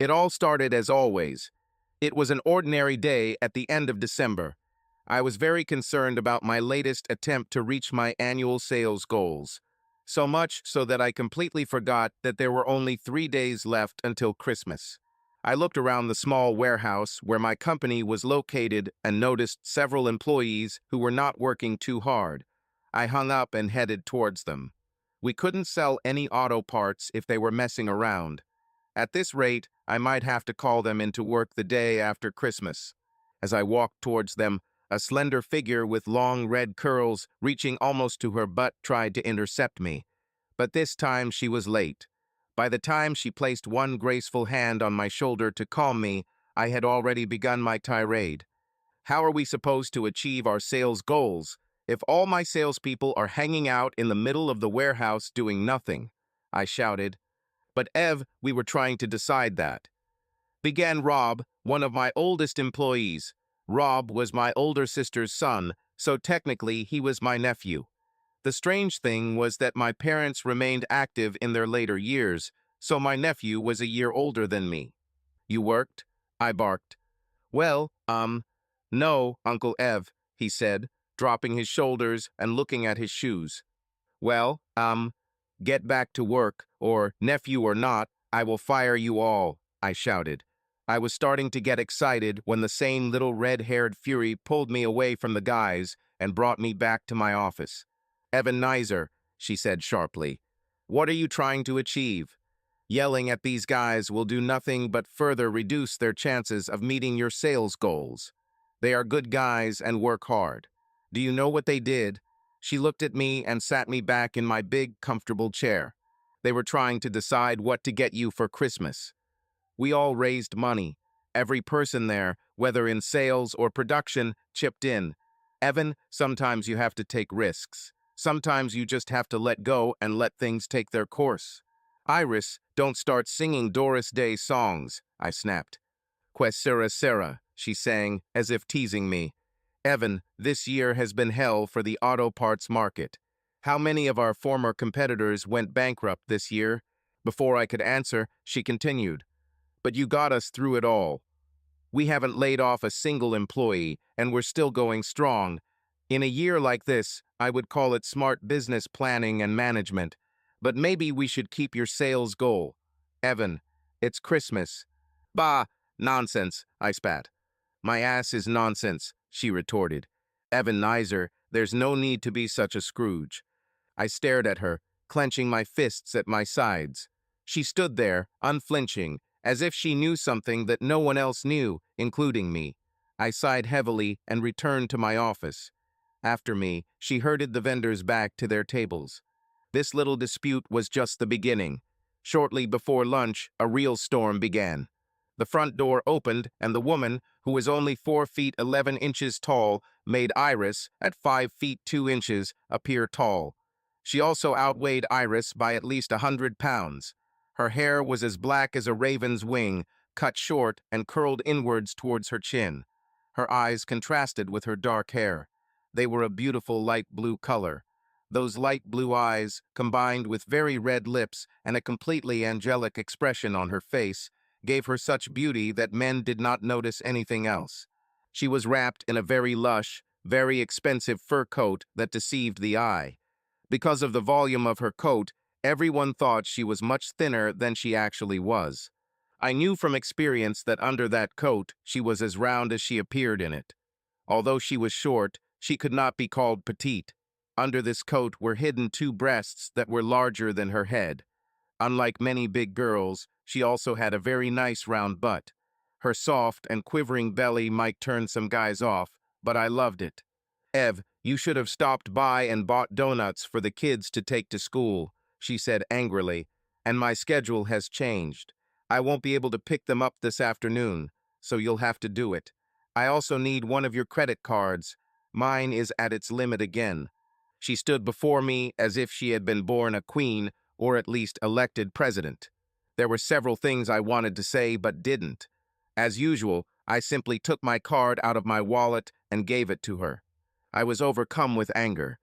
It all started as always. It was an ordinary day at the end of December. I was very concerned about my latest attempt to reach my annual sales goals. So much so that I completely forgot that there were only 3 days left until Christmas. I looked around the small warehouse where my company was located and noticed several employees who were not working too hard. I hung up and headed towards them. We couldn't sell any auto parts if they were messing around. At this rate, I might have to call them into work the day after Christmas. As I walked towards them, a slender figure with long red curls reaching almost to her butt tried to intercept me. But this time she was late. By the time she placed one graceful hand on my shoulder to calm me, I had already begun my tirade. How are we supposed to achieve our sales goals if all my salespeople are hanging out in the middle of the warehouse doing nothing? I shouted. But Ev, we were trying to decide that. Began Rob, one of my oldest employees. Rob was my older sister's son, so technically he was my nephew. The strange thing was that my parents remained active in their later years, so my nephew was a year older than me. You worked? I barked. Well, no, Uncle Ev, he said, dropping his shoulders and looking at his shoes. Well, get back to work, or, nephew or not, I will fire you all, I shouted. I was starting to get excited when the same little red-haired fury pulled me away from the guys and brought me back to my office. Evan Nizer, she said sharply, what are you trying to achieve? Yelling at these guys will do nothing but further reduce their chances of meeting your sales goals. They are good guys and work hard. Do you know what they did? She looked at me and sat me back in my big, comfortable chair. They were trying to decide what to get you for Christmas. We all raised money. Every person there, whether in sales or production, chipped in. Evan, sometimes you have to take risks. Sometimes you just have to let go and let things take their course. Iris, don't start singing Doris Day songs, I snapped. Que sera, she sang, as if teasing me. Evan, this year has been hell for the auto parts market. How many of our former competitors went bankrupt this year? Before I could answer, she continued. But you got us through it all. We haven't laid off a single employee, and we're still going strong. In a year like this, I would call it smart business planning and management. But maybe we should keep your sales goal. Evan, it's Christmas. Bah, nonsense, I spat. My ass is nonsense, she retorted. Evan Nizer, there's no need to be such a Scrooge. I stared at her, clenching my fists at my sides. She stood there, unflinching, as if she knew something that no one else knew, including me. I sighed heavily and returned to my office. After me, she herded the vendors back to their tables. This little dispute was just the beginning. Shortly before lunch, a real storm began. The front door opened, and the woman, who was only 4 feet 11 inches tall, made Iris, at 5 feet 2 inches, appear tall. She also outweighed Iris by at least 100 pounds. Her hair was as black as a raven's wing, cut short and curled inwards towards her chin. Her eyes contrasted with her dark hair. They were a beautiful light blue color. Those light blue eyes, combined with very red lips and a completely angelic expression on her face, gave her such beauty that men did not notice anything else. She was wrapped in a very lush, very expensive fur coat that deceived the eye. Because of the volume of her coat, everyone thought she was much thinner than she actually was. I knew from experience that under that coat, she was as round as she appeared in it. Although she was short, she could not be called petite. Under this coat were hidden 2 breasts that were larger than her head. Unlike many big girls, she also had a very nice round butt. Her soft and quivering belly might turn some guys off, but I loved it. Ev, you should have stopped by and bought donuts for the kids to take to school, she said angrily, and my schedule has changed. I won't be able to pick them up this afternoon, so you'll have to do it. I also need one of your credit cards. Mine is at its limit again. She stood before me as if she had been born a queen, or at least elected president. There were several things I wanted to say but didn't. As usual, I simply took my card out of my wallet and gave it to her. I was overcome with anger.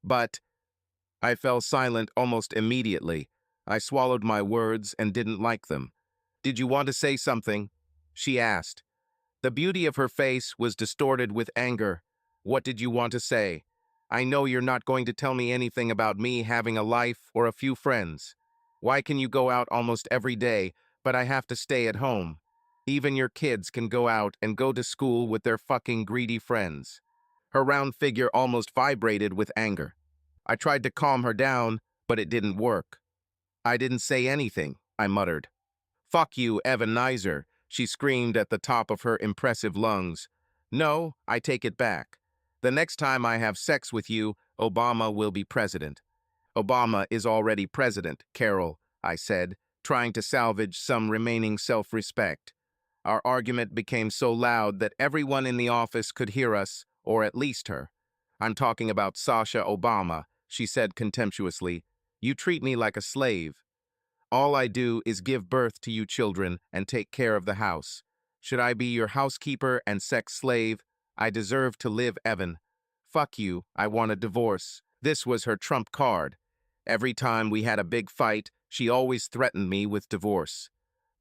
But I fell silent almost immediately. I swallowed my words and didn't like them. Did you want to say something? She asked. The beauty of her face was distorted with anger. What did you want to say? I know you're not going to tell me anything about me having a life or a few friends. Why can you go out almost every day, but I have to stay at home? Even your kids can go out and go to school with their fucking greedy friends. Her round figure almost vibrated with anger. I tried to calm her down, but it didn't work. I didn't say anything, I muttered. Fuck you, Evan Nizer, she screamed at the top of her impressive lungs. No, I take it back. The next time I have sex with you, Obama will be president. Obama is already president, Carol, I said, trying to salvage some remaining self-respect. Our argument became so loud that everyone in the office could hear us, or at least her. I'm talking about Sasha Obama, she said contemptuously. You treat me like a slave. All I do is give birth to you children and take care of the house. Should I be your housekeeper and sex slave? I deserve to live, Evan. Fuck you, I want a divorce. This was her trump card. Every time we had a big fight, she always threatened me with divorce.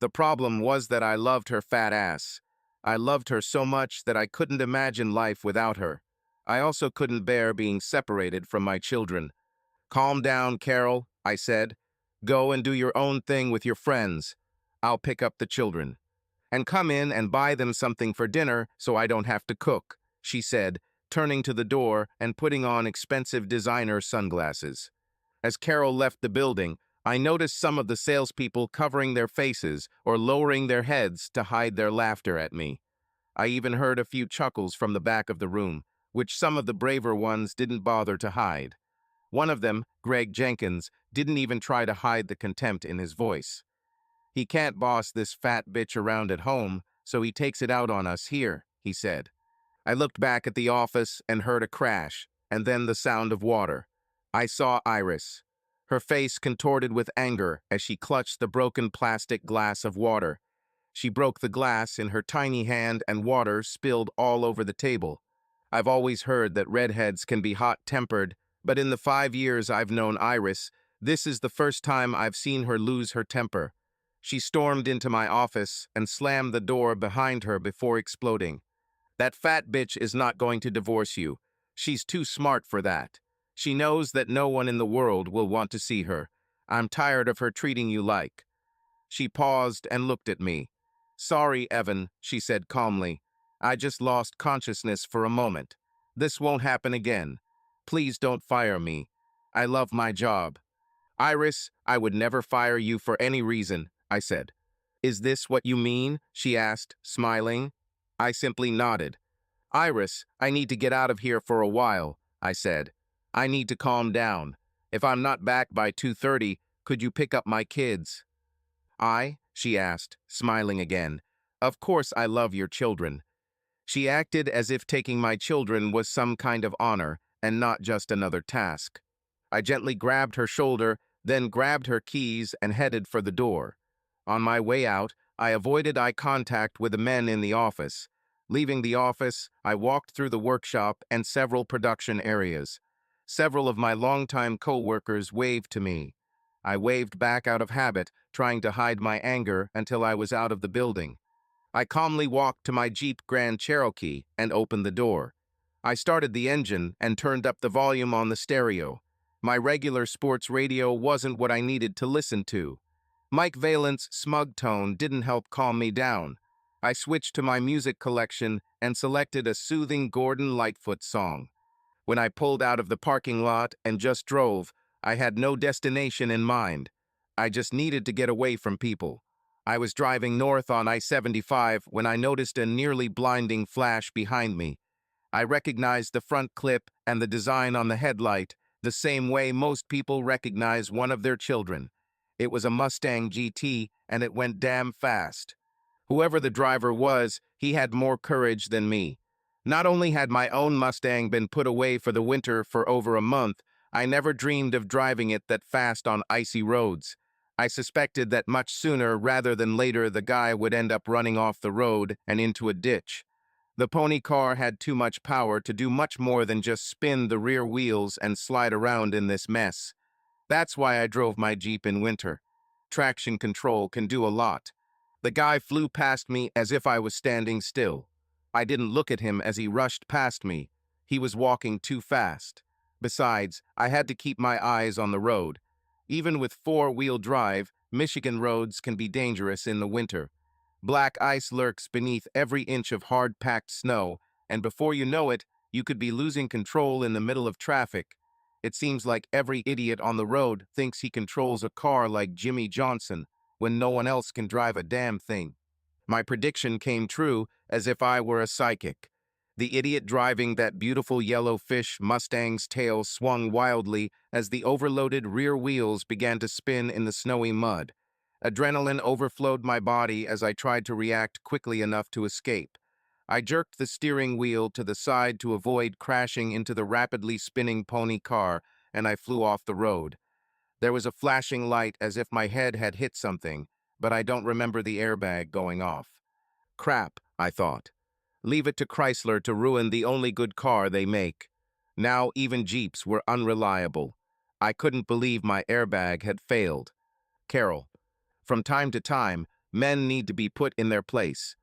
The problem was that I loved her fat ass. I loved her so much that I couldn't imagine life without her. I also couldn't bear being separated from my children. Calm down, Carol, I said. Go and do your own thing with your friends. I'll pick up the children. And come in and buy them something for dinner so I don't have to cook, she said, turning to the door and putting on expensive designer sunglasses. As Carol left the building, I noticed some of the salespeople covering their faces or lowering their heads to hide their laughter at me. I even heard a few chuckles from the back of the room, which some of the braver ones didn't bother to hide. One of them, Greg Jenkins, didn't even try to hide the contempt in his voice. He can't boss this fat bitch around at home, so he takes it out on us here, he said. I looked back at the office and heard a crash, and then the sound of water. I saw Iris. Her face contorted with anger as she clutched the broken plastic glass of water. She broke the glass in her tiny hand and water spilled all over the table. I've always heard that redheads can be hot-tempered, but in the 5 years I've known Iris, this is the first time I've seen her lose her temper. She stormed into my office and slammed the door behind her before exploding. That fat bitch is not going to divorce you. She's too smart for that. She knows that no one in the world will want to see her. I'm tired of her treating you like. She paused and looked at me. Sorry, Evan, she said calmly. I just lost consciousness for a moment. This won't happen again. Please don't fire me. I love my job. Iris, I would never fire you for any reason, I said. Is this what you mean? She asked, smiling. I simply nodded. Iris, I need to get out of here for a while, I said. I need to calm down. If I'm not back by 2:30, could you pick up my kids? She asked, smiling again. Of course I love your children. She acted as if taking my children was some kind of honor and not just another task. I gently grabbed her shoulder, then grabbed her keys and headed for the door. On my way out, I avoided eye contact with the men in the office. Leaving the office, I walked through the workshop and several production areas. Several of my longtime co-workers waved to me. I waved back out of habit, trying to hide my anger until I was out of the building. I calmly walked to my Jeep Grand Cherokee and opened the door. I started the engine and turned up the volume on the stereo. My regular sports radio wasn't what I needed to listen to. Mike Valent's smug tone didn't help calm me down. I switched to my music collection and selected a soothing Gordon Lightfoot song. When I pulled out of the parking lot and just drove, I had no destination in mind. I just needed to get away from people. I was driving north on I-75 when I noticed a nearly blinding flash behind me. I recognized the front clip and the design on the headlight the same way most people recognize one of their children. It was a Mustang GT, and it went damn fast. Whoever the driver was, he had more courage than me. Not only had my own Mustang been put away for the winter for over a month, I never dreamed of driving it that fast on icy roads. I suspected that much sooner rather than later the guy would end up running off the road and into a ditch. The pony car had too much power to do much more than just spin the rear wheels and slide around in this mess. That's why I drove my Jeep in winter. Traction control can do a lot. The guy flew past me as if I was standing still. I didn't look at him as he rushed past me. He was walking too fast. Besides, I had to keep my eyes on the road. Even with four-wheel drive, Michigan roads can be dangerous in the winter. Black ice lurks beneath every inch of hard-packed snow, and before you know it, you could be losing control in the middle of traffic. It seems like every idiot on the road thinks he controls a car like Jimmy Johnson, when no one else can drive a damn thing. My prediction came true as if I were a psychic. The idiot driving that beautiful yellow fish Mustang's tail swung wildly as the overloaded rear wheels began to spin in the snowy mud. Adrenaline overflowed my body as I tried to react quickly enough to escape. I jerked the steering wheel to the side to avoid crashing into the rapidly spinning pony car, and I flew off the road. There was a flashing light as if my head had hit something, but I don't remember the airbag going off. Crap, I thought. Leave it to Chrysler to ruin the only good car they make. Now even Jeeps were unreliable. I couldn't believe my airbag had failed. Carol. From time to time, men need to be put in their place.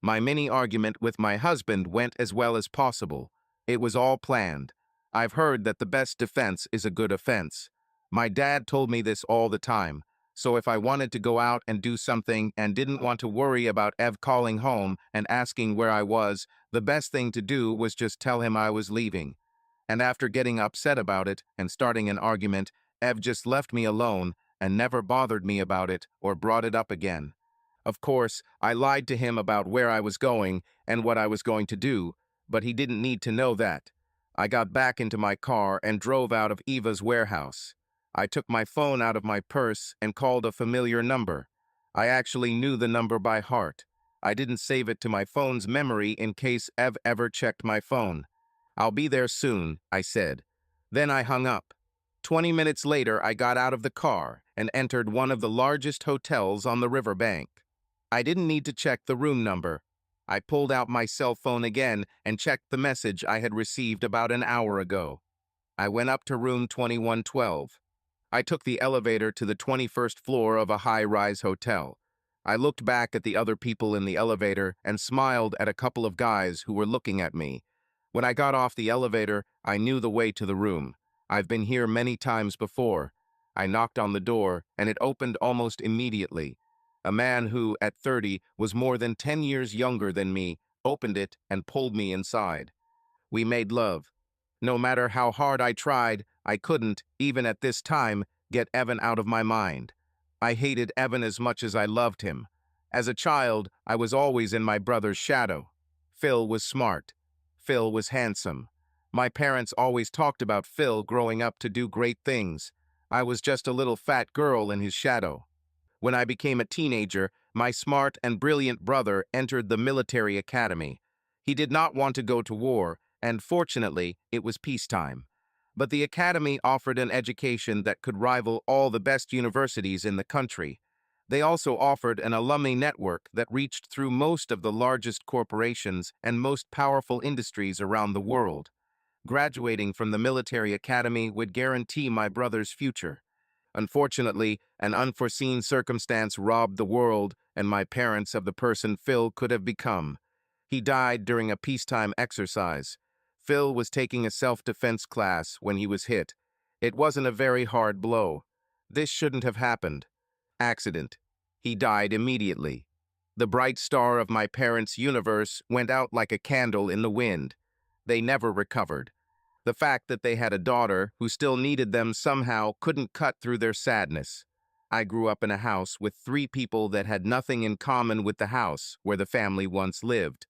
My mini argument with my husband went as well as possible. It was all planned. I've heard that the best defense is a good offense. My dad told me this all the time, so if I wanted to go out and do something and didn't want to worry about Ev calling home and asking where I was, the best thing to do was just tell him I was leaving. And after getting upset about it and starting an argument, Ev just left me alone and never bothered me about it or brought it up again. Of course, I lied to him about where I was going and what I was going to do, but he didn't need to know that. I got back into my car and drove out of Eva's warehouse. I took my phone out of my purse and called a familiar number. I actually knew the number by heart. I didn't save it to my phone's memory in case Ev ever checked my phone. "I'll be there soon," I said. Then I hung up. 20 minutes later, I got out of the car and entered one of the largest hotels on the riverbank. I didn't need to check the room number. I pulled out my cell phone again and checked the message I had received about an hour ago. I went up to room 2112. I took the elevator to the 21st floor of a high-rise hotel. I looked back at the other people in the elevator and smiled at a couple of guys who were looking at me. When I got off the elevator, I knew the way to the room. I've been here many times before. I knocked on the door, and it opened almost immediately. A man who, at 30, was more than 10 years younger than me, opened it and pulled me inside. We made love. No matter how hard I tried, I couldn't, even at this time, get Evan out of my mind. I hated Evan as much as I loved him. As a child, I was always in my brother's shadow. Phil was smart. Phil was handsome. My parents always talked about Phil growing up to do great things. I was just a little fat girl in his shadow. When I became a teenager, my smart and brilliant brother entered the military academy. He did not want to go to war, and fortunately, it was peacetime. But the academy offered an education that could rival all the best universities in the country. They also offered an alumni network that reached through most of the largest corporations and most powerful industries around the world. Graduating from the military academy would guarantee my brother's future. Unfortunately, an unforeseen circumstance robbed the world and my parents of the person Phil could have become. He died during a peacetime exercise. Phil was taking a self-defense class when he was hit. It wasn't a very hard blow. This shouldn't have happened. Accident. He died immediately. The bright star of my parents' universe went out like a candle in the wind. They never recovered. The fact that they had a daughter who still needed them somehow couldn't cut through their sadness. I grew up in a house with 3 people that had nothing in common with the house where the family once lived.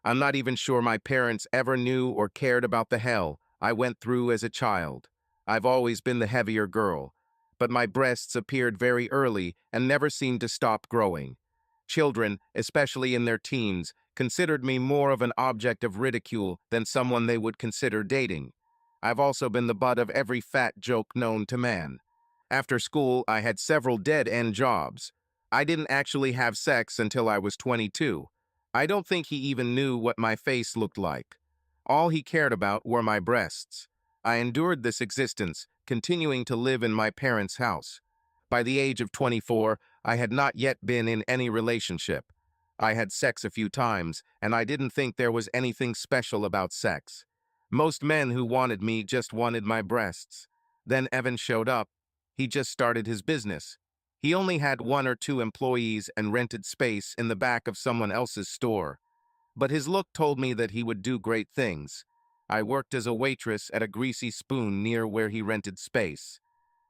I'm not even sure my parents ever knew or cared about the hell I went through as a child. I've always been the heavier girl, but my breasts appeared very early and never seemed to stop growing. Children, especially in their teens, considered me more of an object of ridicule than someone they would consider dating. I've also been the butt of every fat joke known to man. After school, I had several dead-end jobs. I didn't actually have sex until I was 22. I don't think he even knew what my face looked like. All he cared about were my breasts. I endured this existence, continuing to live in my parents' house. By the age of 24, I had not yet been in any relationship. I had sex a few times, and I didn't think there was anything special about sex. Most men who wanted me just wanted my breasts. Then Evan showed up. He just started his business. He only had 1 or 2 employees and rented space in the back of someone else's store. But his look told me that he would do great things. I worked as a waitress at a greasy spoon near where he rented space.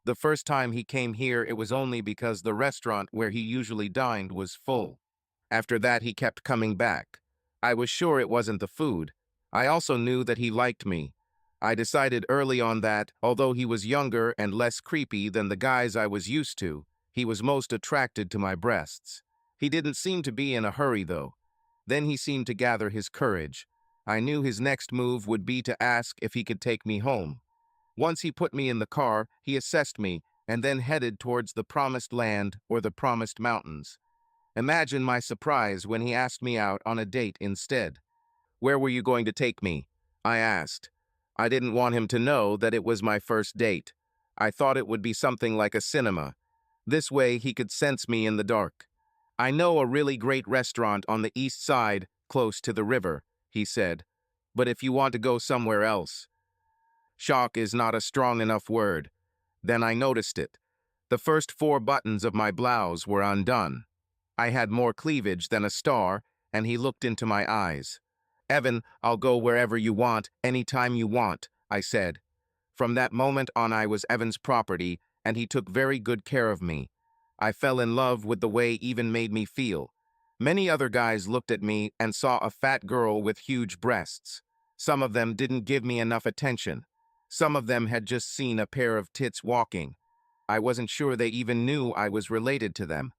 The first time he came here, it was only because the restaurant where he usually dined was full. After that, he kept coming back. I was sure it wasn't the food. I also knew that he liked me. I decided early on that, although he was younger and less creepy than the guys I was used to, he was most attracted to my breasts. He didn't seem to be in a hurry, though. Then he seemed to gather his courage. I knew his next move would be to ask if he could take me home. Once he put me in the car, he assessed me and then headed towards the promised land or the promised mountains. Imagine my surprise when he asked me out on a date instead. "Where were you going to take me?" I asked. I didn't want him to know that it was my first date. I thought it would be something like a cinema. This way he could sense me in the dark. "I know a really great restaurant on the east side, close to the river," he said. "But if you want to go somewhere else." Shock is not a strong enough word. Then I noticed it. The first 4 buttons of my blouse were undone. I had more cleavage than a star, and he looked into my eyes. "Evan, I'll go wherever you want, anytime you want," I said. From that moment on, I was Evan's property, and he took very good care of me. I fell in love with the way Evan made me feel. Many other guys looked at me and saw a fat girl with huge breasts. Some of them didn't give me enough attention. Some of them had just seen a pair of tits walking. I wasn't sure they even knew I was related to them.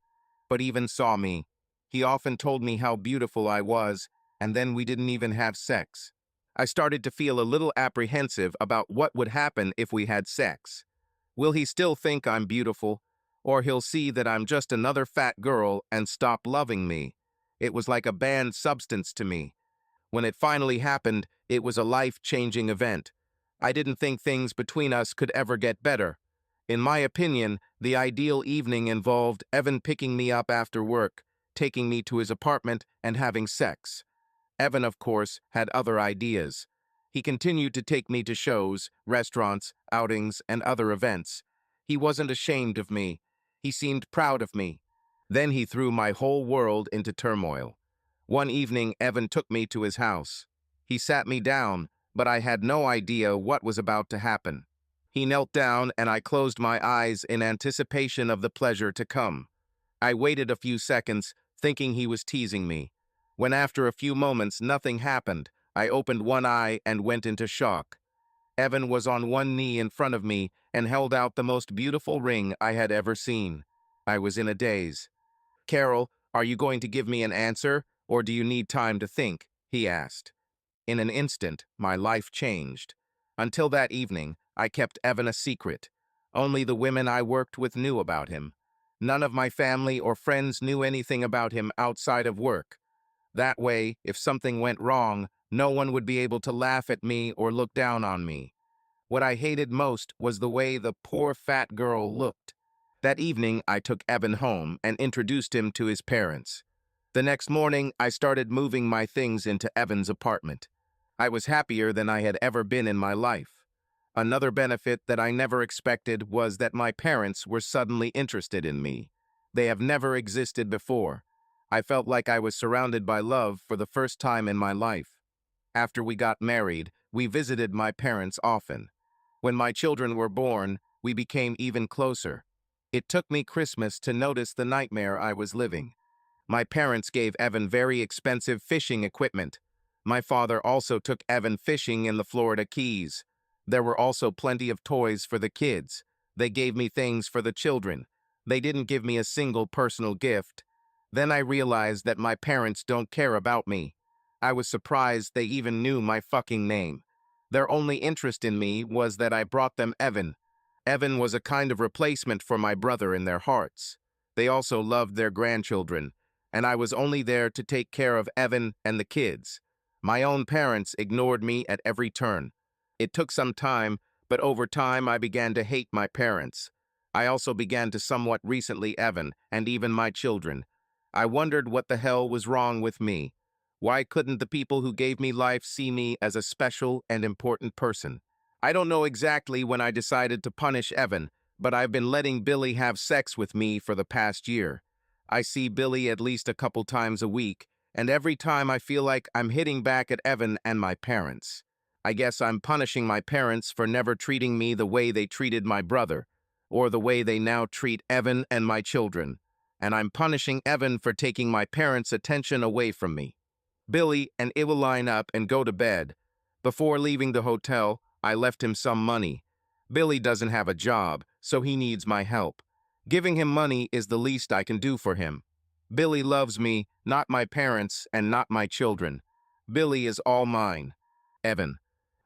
But Evan saw me. He often told me how beautiful I was, and then we didn't even have sex. I started to feel a little apprehensive about what would happen if we had sex. Will he still think I'm beautiful? Or he'll see that I'm just another fat girl and stop loving me? It was like a banned substance to me. When it finally happened, it was a life-changing event. I didn't think things between us could ever get better. In my opinion, the ideal evening involved Evan picking me up after work, taking me to his apartment, and having sex. Evan, of course, had other ideas. He continued to take me to shows, restaurants, outings, and other events. He wasn't ashamed of me. He seemed proud of me. Then he threw my whole world into turmoil. One evening, Evan took me to his house. He sat me down, but I had no idea what was about to happen. He knelt down, and I closed my eyes in anticipation of the pleasure to come. I waited a few seconds, thinking he was teasing me. When after a few moments nothing happened, I opened one eye and went into shock. Evan was on one knee in front of me and held out the most beautiful ring I had ever seen. I was in a daze. "Carol, are you going to give me an answer, or do you need time to think?" he asked. In an instant, my life changed. Until that evening, I kept Evan a secret. Only the women I worked with knew about him. None of my family or friends knew anything about him outside of work. That way, if something went wrong, no one would be able to laugh at me or look down on me. What I hated most was the way the poor fat girl looked. That evening, I took Evan home and introduced him to his parents. The next morning, I started moving my things into Evan's apartment. I was happier than I had ever been in my life. Another benefit that I never expected was that my parents were suddenly interested in me. They have never existed before. I felt like I was surrounded by love for the first time in my life. After we got married, we visited my parents often. When my children were born, we became even closer. It took me Christmas to notice the nightmare I was living. My parents gave Evan very expensive fishing equipment. My father also took Evan fishing in the Florida Keys. There were also plenty of toys for the kids. They gave me things for the children. They didn't give me a single personal gift. Then I realized that my parents don't care about me. I was surprised they even knew my fucking name. Their only interest in me was that I brought them Evan. Evan was a kind of replacement for my brother in their hearts. They also loved their grandchildren, and I was only there to take care of Evan and the kids. My own parents ignored me at every turn. It took some time, but over time I began to hate my parents. I also began to somewhat recently Evan, and even my children. I wondered what the hell was wrong with me. Why couldn't the people who gave me life see me as a special and important person? I don't know exactly when I decided to punish Evan, but I've been letting Billy have sex with me for the past year. I see Billy at least a couple times a week, and every time I feel like I'm hitting back at Evan and my parents. I guess I'm punishing my parents for never treating me the way they treated my brother, or the way they now treat Evan and my children. And I'm punishing Evan for taking my parents' attention away from me. Billy and I will line up and go to bed. Before leaving the hotel, I left him some money. Billy doesn't have a job, so he needs my help. Giving him money is the least I can do for him. Billy loves me, not my parents, and not my children. Billy is all mine. Evan.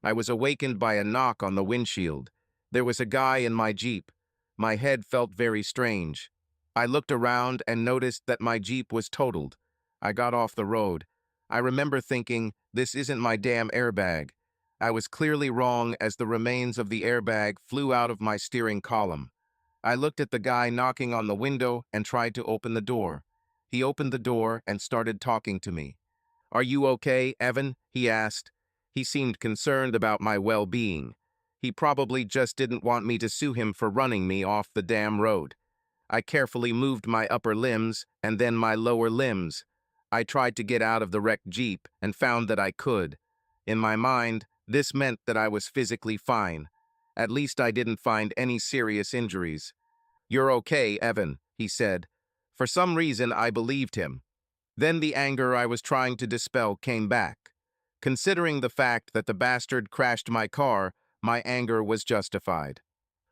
I was awakened by a knock on the windshield. There was a guy in my Jeep. My head felt very strange. I looked around and noticed that my Jeep was totaled. I got off the road. I remember thinking, this isn't my damn airbag. I was clearly wrong as the remains of the airbag flew out of my steering column. I looked at the guy knocking on the window and tried to open the door. He opened the door and started talking to me. "Are you okay, Evan?" he asked. He seemed concerned about my well-being. He probably just didn't want me to sue him for running me off the damn road. I carefully moved my upper limbs and then my lower limbs. I tried to get out of the wrecked Jeep and found that I could. In my mind, this meant that I was physically fine. At least I didn't find any serious injuries. "You're okay, Evan," he said. For some reason, I believed him. Then the anger I was trying to dispel came back. Considering the fact that the bastard crashed my car, my anger was justified.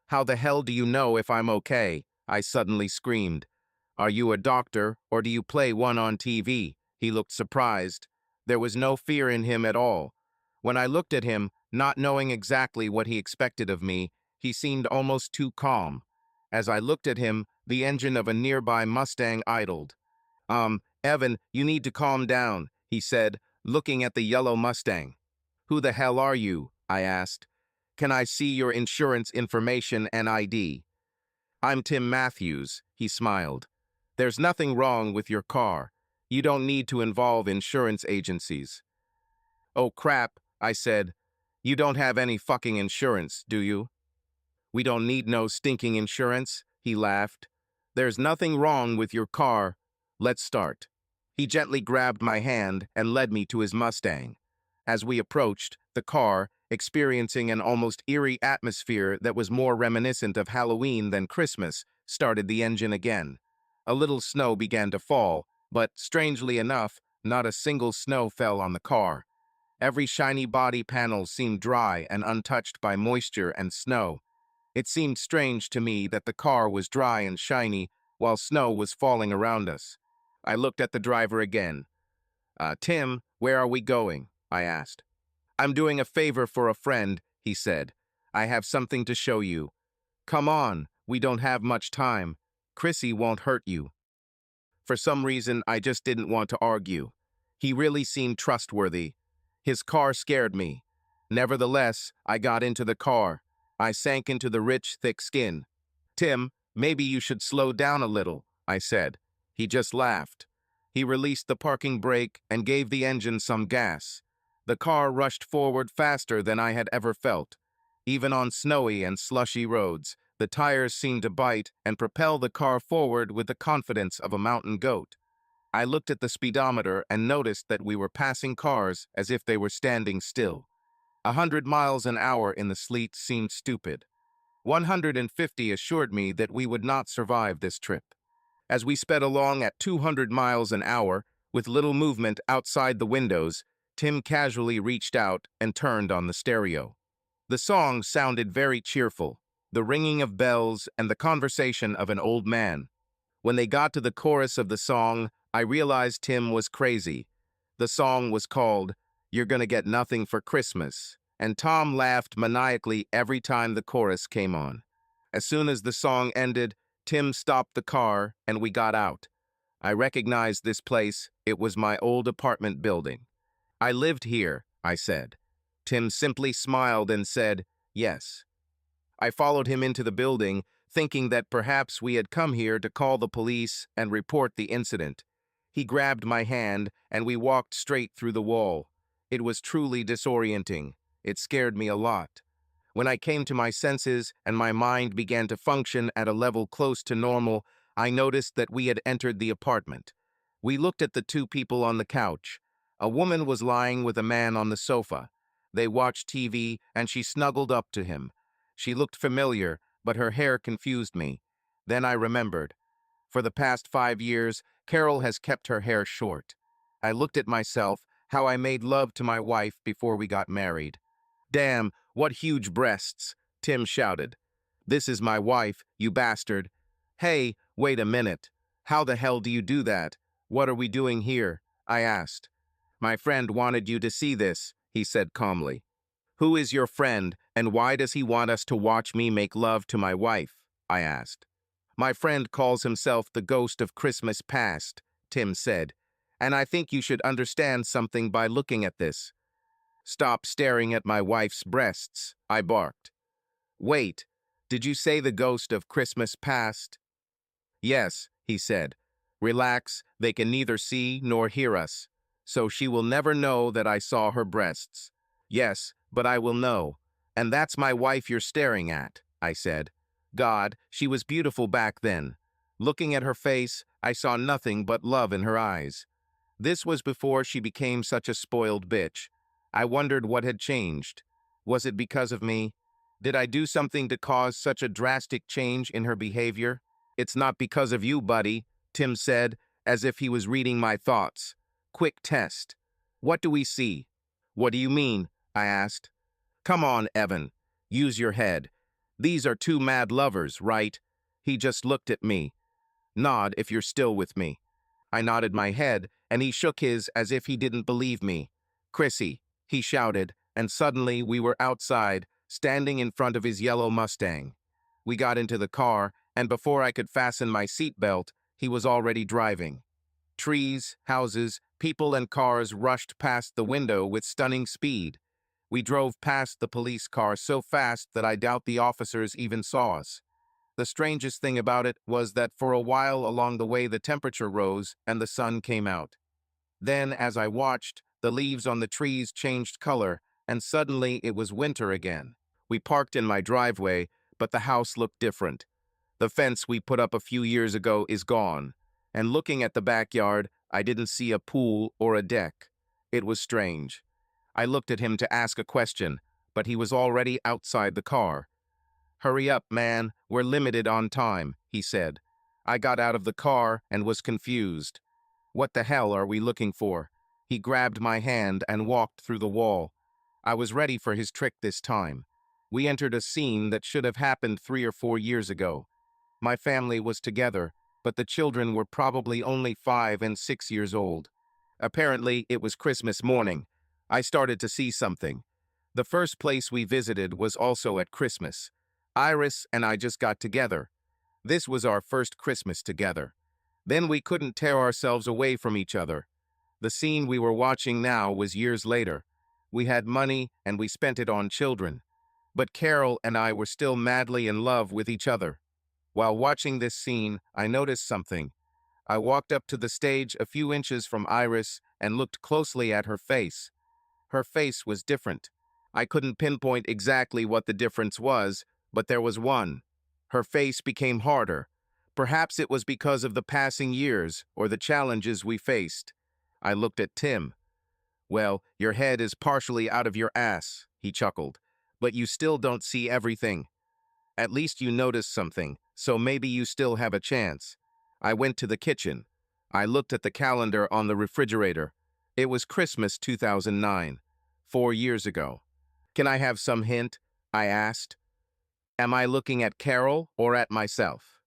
"How the hell do you know if I'm okay?" I suddenly screamed. "Are you a doctor, or do you play one on TV?" He looked surprised. There was no fear in him at all. When I looked at him, not knowing exactly what he expected of me, he seemed almost too calm. As I looked at him, the engine of a nearby Mustang idled. Evan, you need to calm down," he said, looking at the yellow Mustang. "Who the hell are you?" I asked. "Can I see your insurance information and ID?" "I'm Tim Matthews," he smiled. "There's nothing wrong with your car. You don't need to involve insurance agencies." "Oh crap," I said. "You don't have any fucking insurance, do you?" "We don't need no stinking insurance," he laughed. "There's nothing wrong with your car. Let's start." He gently grabbed my hand and led me to his Mustang. As we approached, the car, experiencing an almost eerie atmosphere that was more reminiscent of Halloween than Christmas, started the engine again. A little snow began to fall, but, strangely enough, not a single snow fell on the car. Every shiny body panel seemed dry and untouched by moisture and snow. It seemed strange to me that the car was dry and shiny while snow was falling around us. I looked at the driver again. Tim, where are we going?" I asked. "I'm doing a favor for a friend," he said. "I have something to show you. Come on, we don't have much time. Chrissy won't hurt you." For some reason, I just didn't want to argue. He really seemed trustworthy. His car scared me. Nevertheless, I got into the car. I sank into the rich, thick skin. "Tim, maybe you should slow down a little," I said. He just laughed. He released the parking brake and gave the engine some gas. The car rushed forward faster than I had ever felt. Even on snowy and slushy roads, the tires seemed to bite and propel the car forward with the confidence of a mountain goat. I looked at the speedometer and noticed that we were passing cars as if they were standing still. 100 miles an hour in the sleet seemed stupid. 150 assured me that we would not survive this trip. As we sped along at 200 miles an hour, with little movement outside the windows, Tim casually reached out and turned on the stereo. The song sounded very cheerful, the ringing of bells and the conversation of an old man. When they got to the chorus of the song, I realized Tim was crazy. The song was called "You're Gonna Get Nothing for Christmas," and Tom laughed maniacally every time the chorus came on. As soon as the song ended, Tim stopped the car and we got out. I recognized this place. It was my old apartment building. "I lived here," I said. Tim simply smiled and said, "Yes." I followed him into the building, thinking that perhaps we had come here to call the police and report the incident. He grabbed my hand, and we walked straight through the wall. It was truly disorienting. It scared me a lot. When I came to my senses and my mind began to function at a level close to normal, I noticed that we had entered the apartment. We looked at the two people on the couch. A woman was lying with a man on the sofa. They watched TV, and she snuggled up to him. She looked familiar, but her hair confused me. Then I remembered. For the past 5 years, Carol has kept her hair short. I looked at myself, how I made love to my wife before we got married. "Damn, what huge breasts," Tim shouted. "This is my wife, you bastard." "Hey, wait a minute. How the hell do you do that? What are we doing here?" I asked. "My friend wanted you to see this," he said calmly. "Who is your friend, and why does he want us to watch me make love to my wife?" I asked. "My friend calls himself the ghost of Christmas past," Tim said, "and I think you should understand something by looking at this." "Stop staring at my wife's breasts," I barked. "Wait, did you say the ghost of Christmas past?" "Yes," he said. "Relax, they can neither see nor hear us. So she will never know that I saw her breasts." "Yes, but I will know. And that's my wife you're staring at," I said. God, she was beautiful back then. Looking at her face, I saw nothing but love in her eyes. This was before she became such a spoiled bitch. I wondered what had changed. Was it because of me? Did I do something to cause such a drastic change in her behavior? "It's not because of you, buddy," Tim said, as if he was reading my thoughts. "Quick test. What do we see?" "What do you mean?" I asked. "Come on, Evan. Use your head. These are two mad lovers, right?" He just looked at me. "Nod if you're still with me." I nodded my head, and he shook his as if he didn't believe me. "Chrissy," he shouted, and suddenly we were outside, standing in front of his yellow Mustang. We got into the car, and before I could fasten my seatbelt, he was already driving. Trees, houses, people, and cars rushed past the window with stunning speed. We drove past the police car so fast that I doubt the officers even saw us. The strangest thing about it was that for a while along the way the temperature rose and the sun came out. Then, as I watched, the leaves on the trees changed color, and suddenly it was winter again. We parked in my driveway, but the house looked different. The fence we put up a few years ago is gone, and looking at the backyard, I didn't see a pool or a deck. It was strange. I looked at him to ask a question, but he was already outside the car. "Hurry up, man, we're limited on time," he said. I got out of the car and was confused. "What the hell are we looking for?" He grabbed my hand and walked through the wall. I was ready for his trick this time. We entered a scene that should have happened 3 or 4 years ago. My family was together, but the children were probably only 5 and 6 years old. Apparently, it was Christmas morning. I started to see something. The first place we visited was also at Christmas. Iris and I just got together. This was our first Christmas together. Then we couldn't tear ourselves away from each other. The scene we were watching now was years later. We had money and we spent it on children. But Carol and I were still madly in love with each other. While watching this scene, I noticed something. I walked up to the stage a few inches from Iris and looked closely at her face. Her face was different. I couldn't pinpoint exactly what the difference was, but there was one. Her face became harder. Perhaps it was because of the passing years or the challenges we faced. I looked at Tim. "Well, your head is partially out of your ass," he chuckled. "But you still don't see everything. At least you noticed something, so maybe you still have a chance." I went to the kitchen. I looked at the calendar on the refrigerator. It was Christmas 2009, 4 years ago. "Can I have some hint?" I asked. "Am I looking at Carol or at myself?"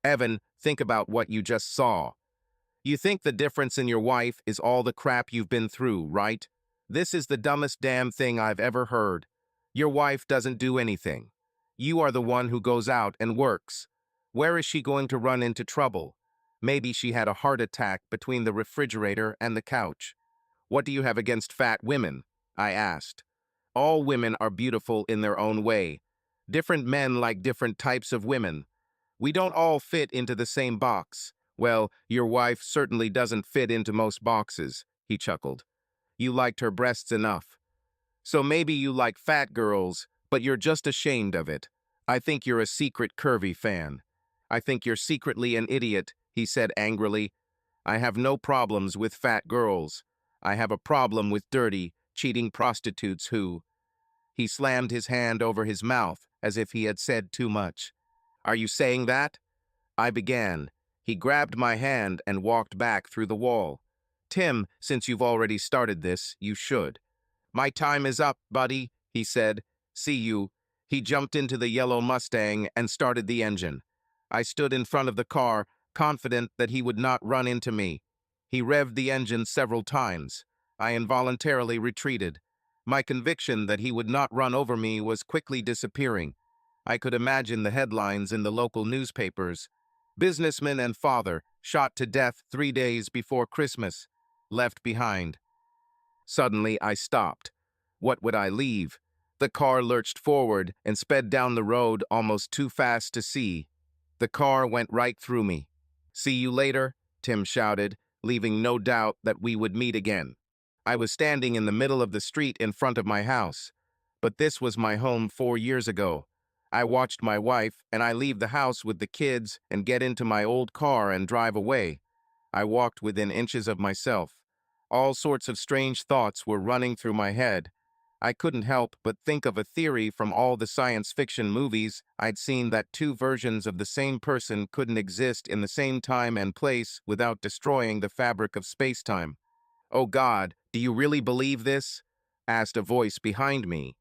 "Evan, think about what you just saw. You think the difference in your wife is all the crap you've been through, right? This is the dumbest damn thing I've ever heard. Your wife doesn't do anything. You are the one who goes out and works. Where is she going to run into trouble? Maybe she had a heart attack between the refrigerator and the couch." "What do you have against fat women?" I asked. "All women are beautiful in their own way. Different men like different types of women. We don't all fit into the same box. Well, your wife certainly doesn't fit into most boxes, he chuckled. You liked her breasts enough. So maybe you like fat girls, but you're just ashamed of it. I think you're a secret curvy fan. I think you're secretly an idiot, he said angrily. I have no problems with fat girls. I have a problem with dirty, cheating prostitutes who... He slammed his hand over his mouth as if he had said too much. Are you saying that? I began. He grabbed my hand and walked back through the wall. Tim, since you've already started this, you should. My time is up, buddy, he said. See you. He jumped into the yellow Mustang and started the engine. I stood in front of the car, confident that he would not run into me. He revved the engine several times. I involuntarily retreated. My conviction that he would not run over me was quickly disappearing. I could imagine the headlines in the local newspapers. Businessman and father shot to death 3 days before Christmas. Left behind. Suddenly, I stopped. What would I leave? The car lurched forward and sped down the road almost too fast to see. The car went right through me. See you later, Tim shouted, leaving no doubt that we would meet again. I was standing in the middle of the street in front of my house. But this was my home 4 years ago. I watched my wife and I leave the house with the kids and get into my old car and drive away. I walked within inches of myself. All sorts of strange thoughts were running through my head. I couldn't help but think of a theory from all the science fiction movies I'd seen that two versions of the same person couldn't exist in the same time and place without destroying the fabric of space-time. "Oh God, do you really believe this?" asked a voice behind me.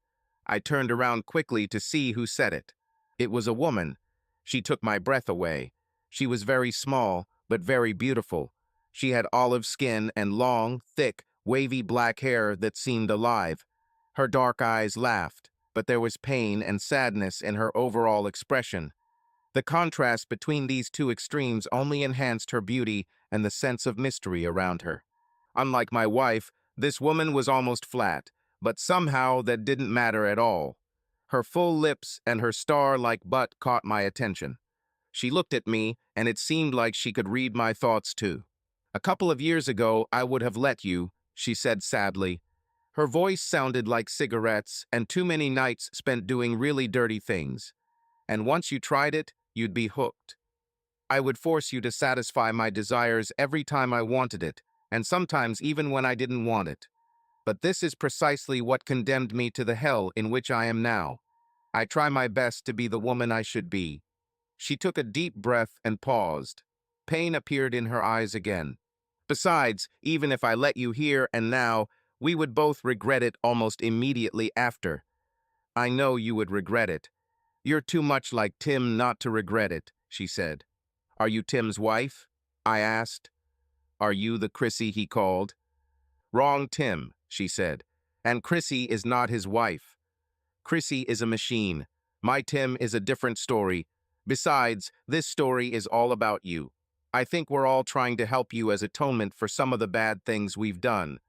I turned around quickly to see who said it. It was a woman. She took my breath away. She was very small, but very beautiful. She had olive skin and long, thick, wavy black hair that seemed alive. Her dark eyes laughed, but there was pain and sadness in her overall expression. The contrast between these two extremes only enhanced her beauty and the sense of mystery around her. Unlike my wife, this woman was almost flat, but somehow that didn't matter at all. Her full lips and her star-like butt caught my attention. She looked at me, and it seemed like she could read my thoughts too. "A couple of years ago, I would have let you," she said sadly. Her voice sounded like cigarettes and too many nights spent doing really dirty things. "And once you tried it, you'd be hooked. I would force you to satisfy my desires every time I wanted it, and sometimes even when I didn't want it. But this is precisely what condemned me to the hell in which I am now. I try my best to be the woman I should be." She took a deep breath and paused. Pain appeared in her eyes again. "Besides, even if I let you here and now, we would both regret it almost immediately after. I know you would regret it. You're too much like Tim not to regret it," she said. "Are you Tim's wife?" I asked. "Are you the Chrissy he called?" "Wrong Tim," she said. "And Chrissy is not his wife. Chrissy is a machine. My Tim is a different story. Besides, this story is all about you. I think we're all trying to help you as atonement for some of the bad things we've done.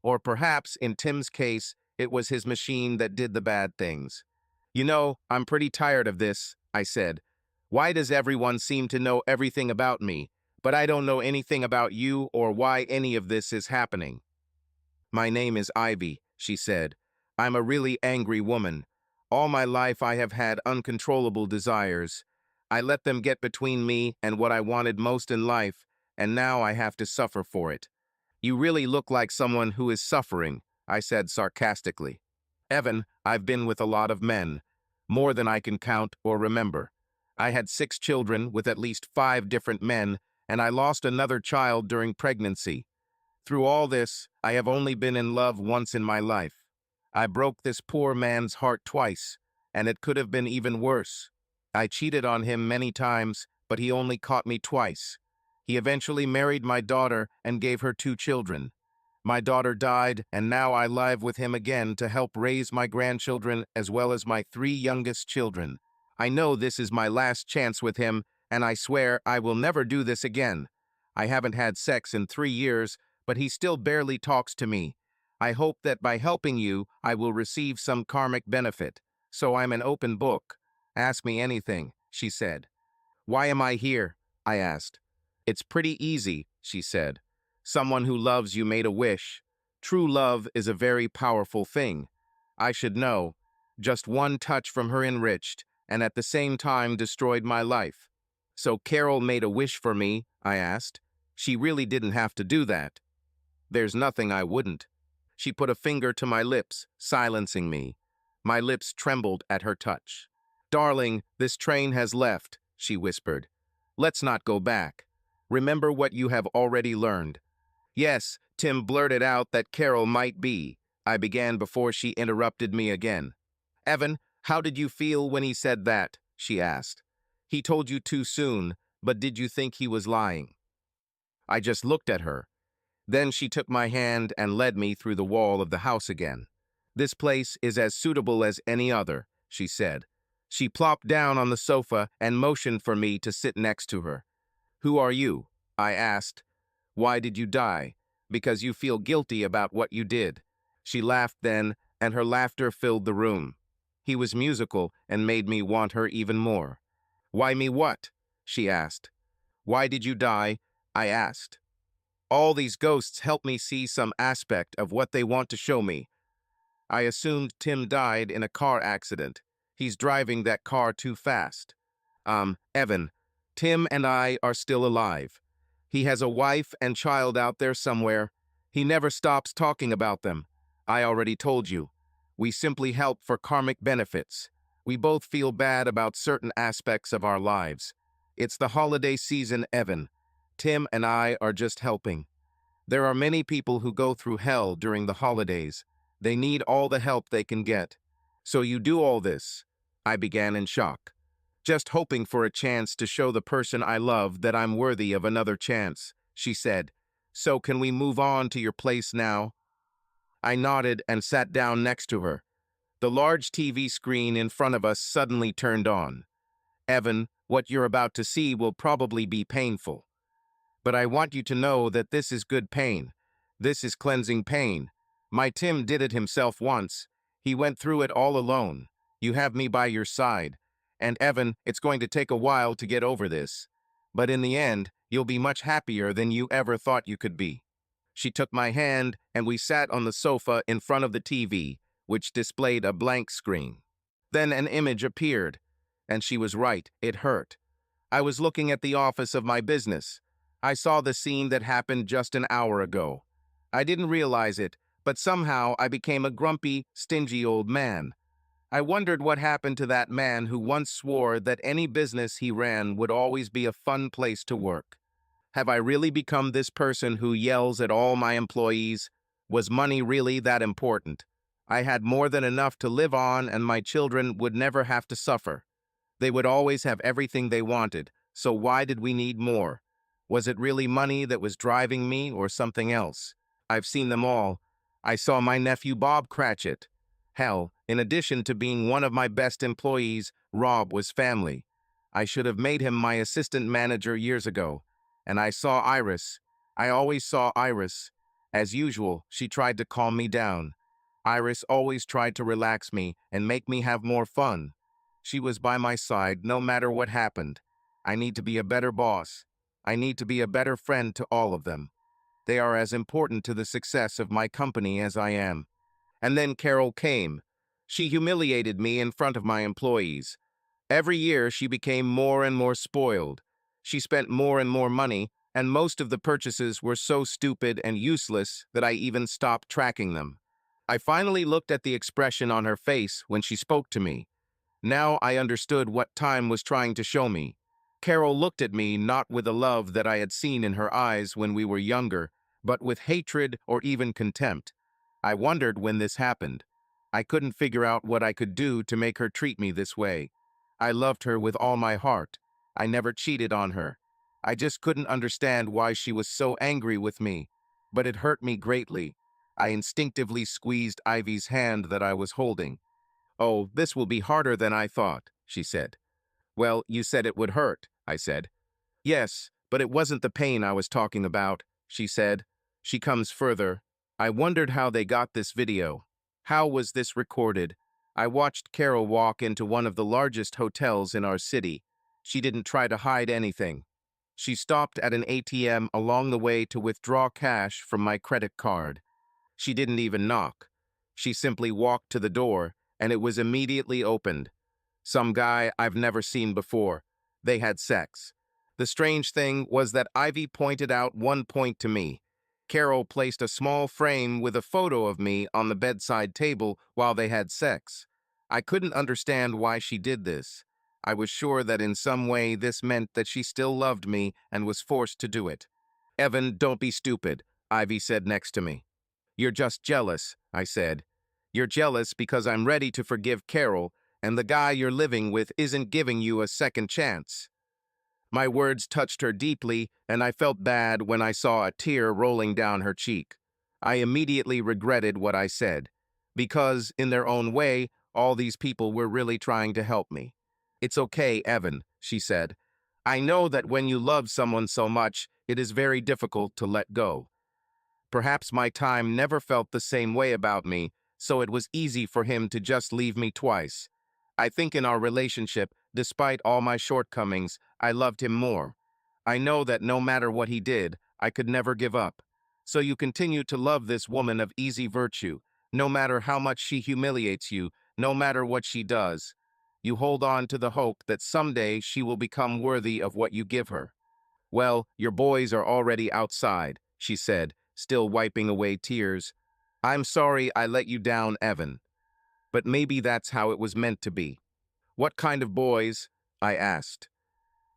Or perhaps, in Tim's case, it was his machine that did the bad things." "You know, I'm pretty tired of this," I said. "Why does everyone seem to know everything about me, but I don't know anything about you or why any of this is happening?" "My name is Ivy," she said. "I'm a really angry woman. All my life I have had uncontrollable desires. I let them get between me and what I wanted most in life, and now I have to suffer for it." "You really look like someone who is suffering," I said sarcastically. "Evan, I've been with a lot of men, more than I can count or remember. I had 6 children with at least 5 different men, and I lost another child during pregnancy. Through all this, I have only been in love once in my life. I broke this poor man's heart twice, and it could have been even worse. I cheated on him many times, but he only caught me twice. He eventually married my daughter and gave her 2 children. My daughter died, and now I live with him again to help raise my grandchildren as well as my 3 youngest children. I know this is my last chance with him, and I swear I will never do this again. I haven't had sex in 3 years, but he still barely talks to me. I hope that by helping you, I will receive some karmic benefit. So I'm an open book. Ask me anything," she said. Why am I here? I asked. It's pretty easy, she said. Someone who loves you made a wish. True love is a very powerful thing. I should know. Just one touch from her enriched, and at the same time destroyed my life. So Carol made a wish for me, I asked. She really didn't have to do that. There's nothing I wouldn't. She put a finger to my lips, silencing me. My lips trembled at her touch. Darling, this train has left, she whispered. Let's not go back. Remember what you have already learned. Yes, Tim blurted out that Carol might be. I began before she interrupted me again. Evan, how did you feel when he said that? She asked. He told you too soon, but did you think he was lying? I just looked at her. Then she took my hand and led me through the wall of the house again. This place is as suitable as any other, she said. She plopped down on the sofa and motioned for me to sit next to her. Who are you? I asked. Why did you die? Because you feel guilty about what you did. She laughed then, and her laughter filled the room. He was musical and made me want her even more. Why me what? She asked. Why did you die? I asked. All these ghosts help me see some aspect of what they want to show me. I assumed Tim died in a car accident. He's driving that car too fast. Evan, Tim and I are still alive. He has a wife and child out there somewhere. He never stops talking about them. I already told you. We simply help for karmic benefits. We both feel bad about certain aspects of our lives. It's the holiday season, Evan. Tim and I are just helping. There are many people who go through hell during the holidays. They need all the help they can get. So you do all this. I began in shock, just hoping for a chance to show the person I love that I'm worthy of another chance, she said. So can we move on to your place now? I nodded and sat down next to her. The large TV screen in front of us suddenly turned on. Evan, what you're about to see will probably be painful. But I want you to know that this is good pain. This is cleansing pain. My Tim did it himself once. He went through it all alone. You have me by your side. And Evan, it's going to take a while to get over this. But in the end, you'll be much happier than you ever thought you could be. She took my hand and we sat on the sofa in front of the TV, which displayed a blank screen. Then an image appeared, and she was right, it hurt. I was looking at the office of my business. I saw the scene that happened just an hour ago. I didn't realize it, but somehow I became a grumpy, stingy old man. I wondered what happened to that man who once swore that any business he ran would always be a fun place to work. Have I really become this person who yells at all my employees? Was money really that important? I had more than enough to live on, and my children would never have to suffer. They would always have everything they wanted, so why did we need more? Was it really money that was driving me or something else? I've seen them all. I saw my nephew Bob Cratchit. Hell, in addition to being one of my best employees, Rob was family. I should have made him my assistant manager years ago. And I saw Iris. I always saw Iris. As usual, she tried to calm me down. Iris always tried to relax me and make me have more fun. She was by my side no matter what happened. I need to be a better boss. I need to be a better friend to all of them. They are as important to the success of my company as I am. And then Carol came. She humiliated me in front of my employees. Every year she became more and more spoiled. She spent more and more money, and most of the purchases were so stupid and useless that I even stopped tracking them. I finally looked at the expression on her face when she spoke to me. Now I understood what time was trying to show me. Carol looked at me not with the love that I had seen in her eyes when we were younger, but with hatred or even contempt. I wondered when this happened. I couldn't figure out what I could do to make her treat me this way. I loved her with all my heart. I never cheated on her. I just couldn't understand why she was so angry with me, but it hurt me greatly. I instinctively squeezed Ivy's hand that I was holding. "Oh, this will be harder than I thought," she said. "Well, you said it would hurt," I said. "Yes, but it wasn't the pain I was talking about," she said. She comes further. I wondered how they got this video. How was this recorded? I watched Carol walk into one of the largest hotels in our city. She didn't try to hide anything. She stopped at an ATM along the way to withdraw cash from my credit card. She didn't even knock. She simply walked to the door, and it was immediately opened. Some guy I've never seen before. They had sex. The strange thing was that Ivy pointed out one point to me. Carol placed a small frame with a photo of me on the bedside table while they had sex. I couldn't understand why she did this. I was sure that in some way this meant that she still loved me and was forced to do it. "Evan, don't be stupid," Ivy said next to me. "You're just jealous," I said. "You're jealous because I'm ready to forgive Carol, and the guy you're living with isn't giving you a second chance." My words touched her deeply, and I felt bad when I saw a tear rolling down her cheek. I immediately regretted what I said, because, in their own way, all these people were really trying to help me. "It's okay, Evan," she said. "I know that when you love someone so much, it is very difficult to let go. Perhaps my time never felt the same way about me, so it was easy for him to just leave me twice. I think in our relationship, despite all my shortcomings, I loved him more. I know that no matter what he did, I could never give up. So you continue to love this woman of easy virtue, no matter how much she humiliates you, no matter what she does. You hold on to the hope that someday she will become worthy of what you give her." "Well, your boys are already outside," she said, still wiping away tears. "I'm sorry I let you down, Evan. But maybe that's how it was meant to be." "What kind of boys?" I asked.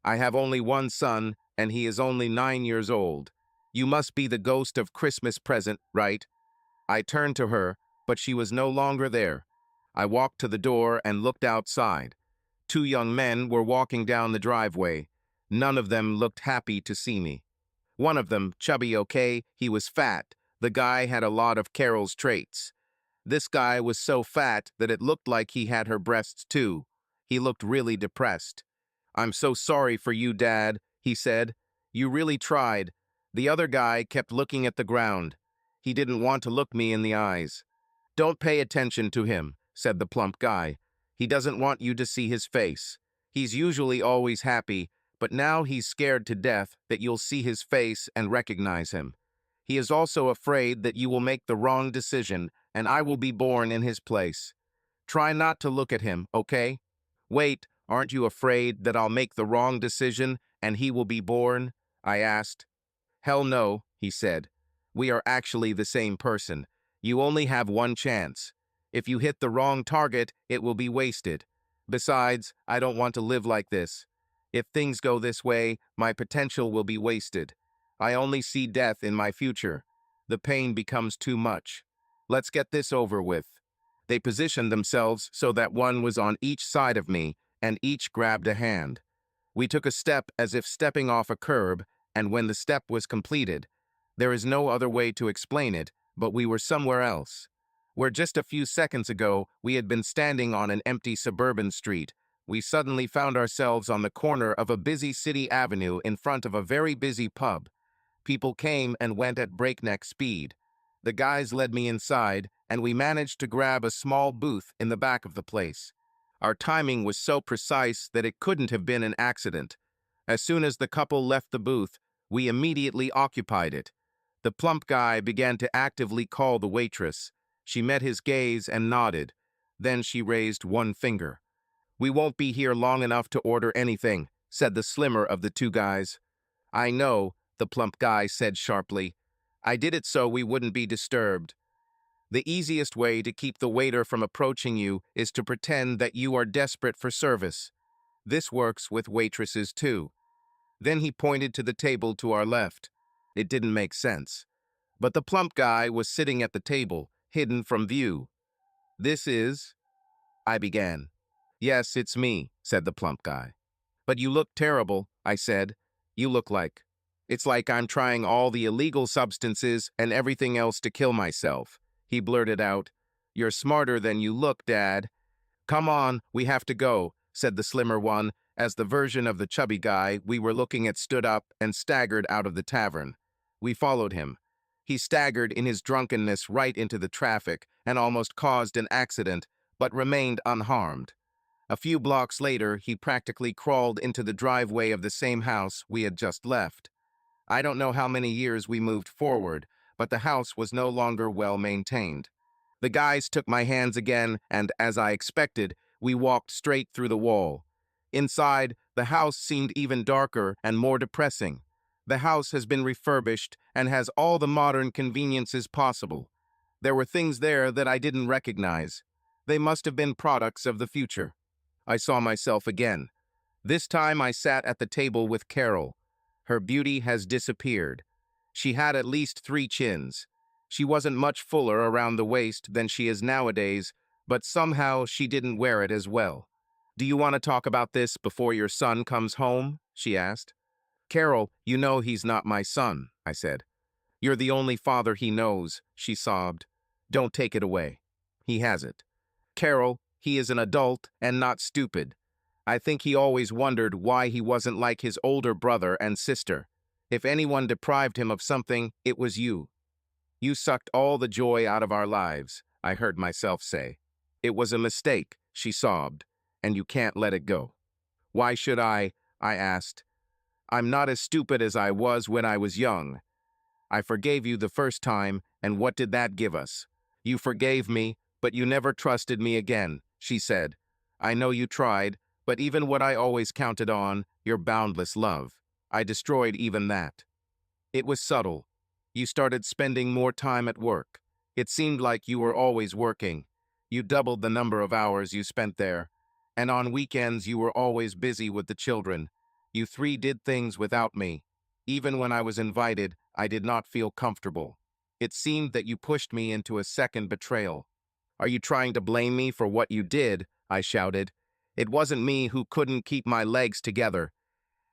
"I have only one son, and he is only 9 years old. You must be the ghost of Christmas present, right?" I turned to her, but she was no longer there. I walked to the door and looked outside. 2 young men were walking down the driveway. None of them looked happy to see me. One of them, chubby, okay, he was fat. The guy had a lot of Carol's traits. This guy was so fat that it looked like he had her breasts too. He looked really depressed. "I'm so sorry for you, Dad," he said. "You really tried." The other guy kept looking at the ground. He didn't want to look me in the eyes. "Don't pay attention to him," said the plump guy. "He doesn't want you to see his face. He's usually always happy, but now he's scared to death that you'll see his face and recognize him. He is also afraid that you will make the wrong decision and I will be born in his place. Try not to look at him, okay?" "Wait, aren't you afraid that I'll make the wrong decision and he will be born?" I asked. "Hell no," he said. "We are actually the same person. You only have one chance. If you hit the wrong target, it will be wasted. Besides, I don't want to live like this. If things go this way, my potential will be wasted. I only see death in my future. The pain becomes too much. Let's get this over with." They positioned themselves so that one was on each side of me, and each grabbed a hand. We took a step as if stepping off a curb, and when the step was completed, there is no other way to explain it, but we were somewhere else. Where just a few seconds ago we had been standing on an empty suburban street, we suddenly found ourselves on the corner of a busy city avenue in front of a very busy pub. People came and went at breakneck speed. The guys led me inside, and we managed to grab a small booth in the back of the place. Our timing was so precise that it couldn't have been an accident. As soon as the couple left the booth, we immediately occupied it. The plump guy began to actively call the waitress. She met his gaze and nodded. Then she raised one finger. "We won't be here long enough to order anything," said the slimmer of the two guys. "I know," the plump guy said sharply. "I did it so we wouldn't be disturbed. The easiest way to keep the waiter from approaching you is to pretend that you are desperate for service. This works with waitresses too." Then he pointed to the table to our left. It didn't make sense. But the plump guy was sitting at the table, hidden from view. "This is—" I began. "Yes, it's me," said the plump guy. "But you look terrible," I said. "You look like— It's like I'm trying all the illegal substances and everything else to kill myself." He blurted out. "You're smarter than you look, Dad." "Come on, we have to go," said the slimmer one, as the version of the chubby guy we were looking at stood up and staggered out of the tavern. We followed him. He staggered in his drunkenness right into the traffic and almost caused an accident, but remained unharmed. A few blocks later, he practically crawled into the driveway of the same house we had just left. I don't know how many years we moved forward, but the house was no longer well maintained. The guys took my hands again, and as I expected, we walked straight through the wall. Inside, the house seemed even darker and more depressing. The house has been refurbished and has all the modern conveniences possible. There were things there that I didn't recognize. They must have been products of the future. I saw myself again. This time I sat at the table with Carol. Her beauty has disappeared. She had at least 3 chins. She wasn't much fuller around the waist than she is nowadays, but somehow she didn't wear it as well. "Do you want to talk about this before your son comes home?" she asked. "Carol, you know he's not my son," I said. "You're the only father he knows," she sobbed. "Don't take it away. He has it. Carol, he is an adult and not stupid. I think he always wondered why he wasn't like his older brother and sister. If anyone deprived him of something, it was you. You sucked all the joy out of our lives," I heard myself say. "It was a mistake," she sobbed, "and you can't let it go." "Why should I?" I asked. "I'm not as stupid as I was when I was young. I forgave you the first time, and what did that give us? You forgave me, but you never trusted me again," she said. "I know you tried, but even what I always counted on, your boundless love, I destroyed even that. It was subtle. You started spending more time at work. It seemed like you were always working. You doubled the number of hours you spent there. And on weekends you were always busy with the children. You 3 did things without me. Even when I was invited, I did not feel comfortable. It seemed that you pushed me into a second betrayal." "Are you trying to blame me for what you did?" I shouted. "It wasn't me who couldn't keep my legs together.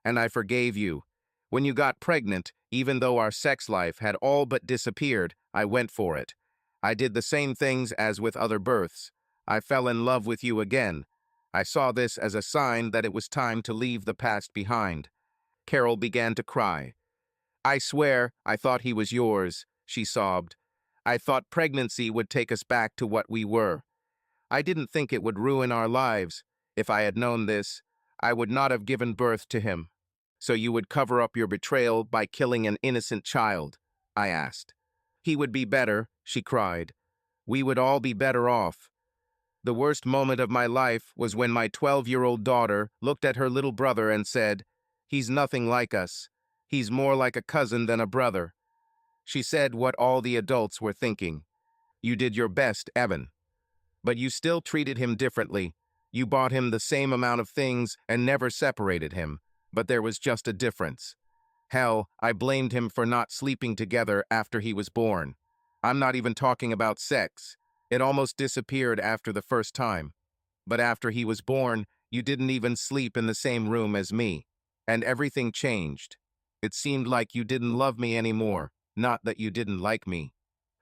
And I forgave you. When you got pregnant, even though our sex life had all but disappeared, I went for it. I did the same things as with other births. I fell in love with you again. I saw this as a sign that it was time to leave the past behind." Carol began to cry. "I swear I thought he was yours," she sobbed. "I thought pregnancy would take us back to what we were. I didn't think it would ruin our lives. If I had known this, I would not have given birth to him." "So you would cover up your betrayal by killing an innocent child?" I asked. "He would be better," she cried. "We would all be better off. The worst moment of my life was when my 12-year-old daughter looked at her little brother and said, 'He's nothing like us. He's more like a cousin than a brother.' She said what all the adults were thinking. You did your best, Evan. But you still treated him differently. You bought him the same amount of things and never separated him. But there was just a difference. Hell, I blamed him for not sleeping together after he was born. I'm not even talking about sex. It almost disappeared after the first time. But after he was born, you didn't even sleep in the same room as me. And everything changed. It seemed like you didn't love me anymore, not that you didn't like me.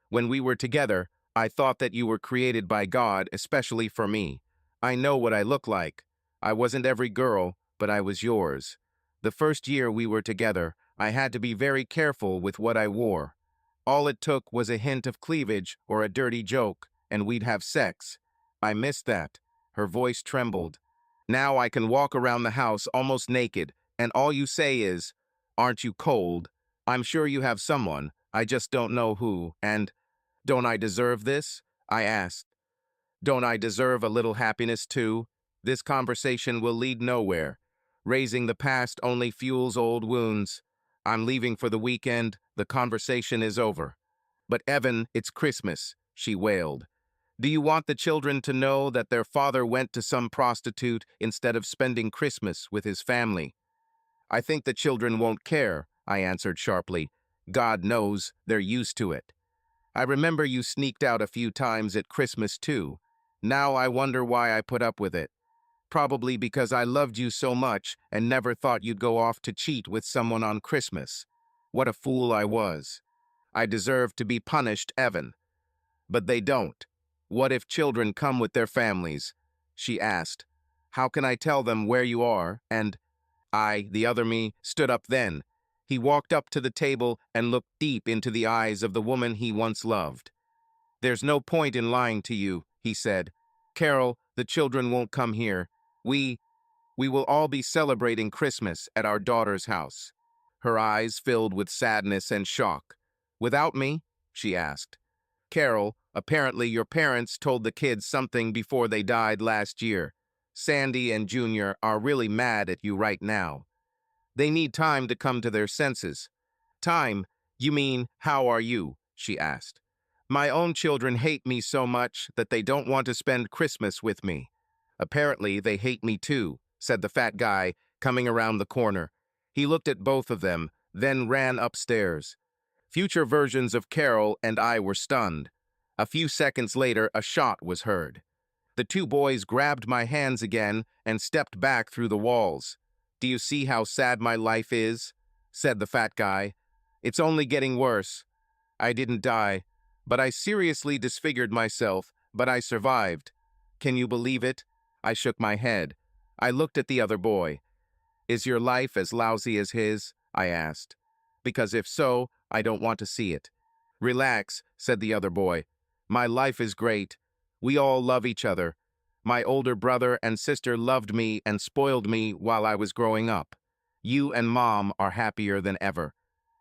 When we were together, I thought that you were created by God, especially for me. I know what I look like. I wasn't every girl, but I was yours. The first year we were together, I had to be very careful with what I wore. All it took was a hint of cleavage or a dirty joke, and we'd have sex. I missed that." Her voice trembled. "Now I can walk around the house almost naked, and all you say is, 'Aren't you cold?' I'm sure you have someone, I just don't know who, and don't I deserve this?" I asked. "Don't I deserve a little happiness too? This conversation will lead nowhere. Raising the past only fuels old wounds. I'm leaving for the weekend. The conversation is over." "But Evan, it's Christmas," she wailed. "Do you want the children to know that their father went to some prostitute instead of spending Christmas with his family?" "I think the children won't care," I answered sharply. "God knows, they're used to it. I remember you sneaked out a few times at Christmas too. Now I wonder why I put up with it. Probably because I loved you so much and never thought you'd go off to cheat with someone on Christmas. What a fool I was. I deserve to be punished, Evan." "But they don't. What if children come with their families?" she asked. "How can I tell them where you are?" And the other me, stood up then. He walked up to the table and looked deep into the eyes of the woman he once loved. "There's no point in lying to you," he said. "Carol, the children won't come here. We, we will all be celebrating Christmas at our daughter's house. Her eyes filled with sadness and shock. Without me? She asked. Carol, apparently your parents told the kids something before they died last year. Sandy and Junior are really mad at you right now. They need time to come to their senses. Time? You mean, how are you? She asked. My own children hate me so much that they don't want to spend Christmas with me. Apparently, they hate me too, said the fat guy, coming around the corner. He looked at both of them, then ran upstairs. Future versions of Carol and I were stunned. A few seconds later, a shot was heard. The two boys grabbed my hands again and stepped back through the walls. Do you see how sad my life is? Said the fat guy. It's only getting worse. I didn't die, but I seriously disfigured myself, but I survived. Can you believe it? I shook my head. I looked at the other boy. Is your life as lousy as his? I asked. Because if so, I don't want to see it. Relax, said the other boy. My life is great. We all love each other. My older brother and sister loved me and spoiled me while I was growing up. You and Mom are happier than ever.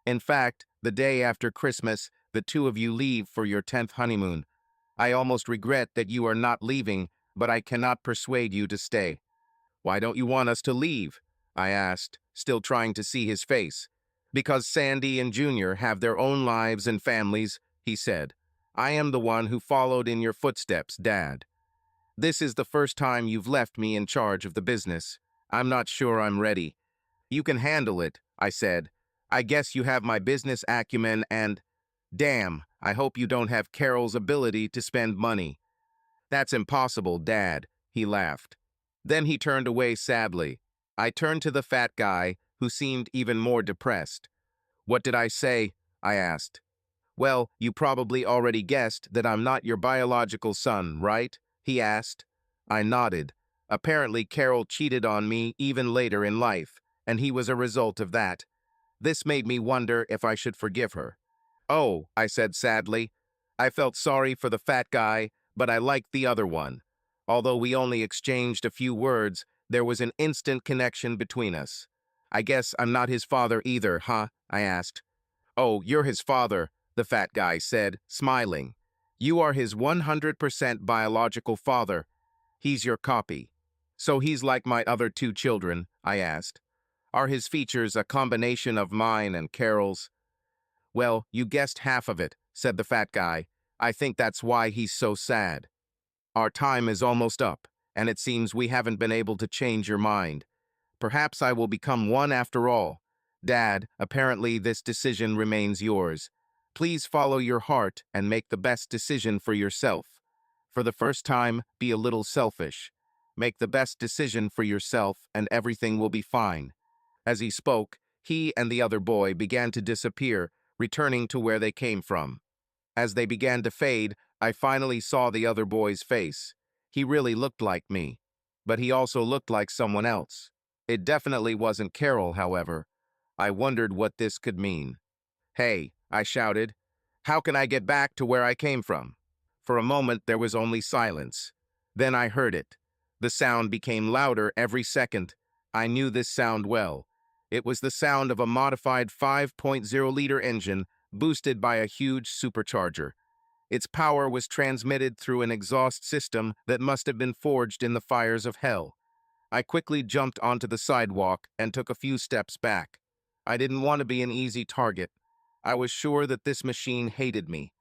In fact, the day after Christmas, the two of you leave for your 10th honeymoon. I almost regret that you are not leaving, but I cannot persuade you to stay. Why don't you want us to leave? I asked, still trying to see his face. Because Sandy and Junior have their own lives and families, he said. I am the one who followed in your footsteps, Dad. This is the first time you've left me in charge of the business. I'm not sure I'm ready. You can handle it, I said. I guess you have my business acumen and… Damn, I hope you don't have Carol's ability to spend money. That's impossible, Dad, he laughed. Then he turned away sadly. I turned to the fat guy, who seemed even more depressed. What did I say? I asked. Well, you probably already guessed that I'm not your biological son, right? He asked. I nodded. Apparently, Carol cheated on me even later in life, and he was a result of that. This made me wonder if I should forgive her. Oh, I said sadly. I felt sorry for the fat guy, but I liked the other one. Although we only exchanged a few words, there was an instant connection between us. I guess I'm not his father either, huh? I asked. Oh, you're his father, the fat guy said, smiling. You are his 100% biological father. He's your copy. So he's like my other two children, I asked. Are his features a combination of mine and Carol's? Well, you guessed half of it, said the fat guy. I think that's why he's so sad. Our time is almost up, and it seems we haven't been able to change your mind. Perhaps I will become one after all. Dad, apparently this decision remains yours. Please follow your heart and make the best decision for yourself. For the first time, be a little selfish. Make the best decision for yourself and everything will be fine. As he spoke, he and the other boy began to disappear, returning to where they came from. As they began to fade, I finally saw the other boy's face. He really looked like me, but he also looked like someone else. It definitely wasn't Carol, however. I wondered what this could mean. Hey, I shouted. How can I get back to where I came from? For a moment, there was only silence. Then I heard it. The sound became louder every second. I knew this sound well. It was the sound of a modified 5.0-liter engine boosted by a huge supercharger. Its power was transmitted through an exhaust system that must have been forged in the fires of hell. I quickly jumped onto the sidewalk and took a few steps back. I didn't want to be an easy target. I was sure that this machine hated me.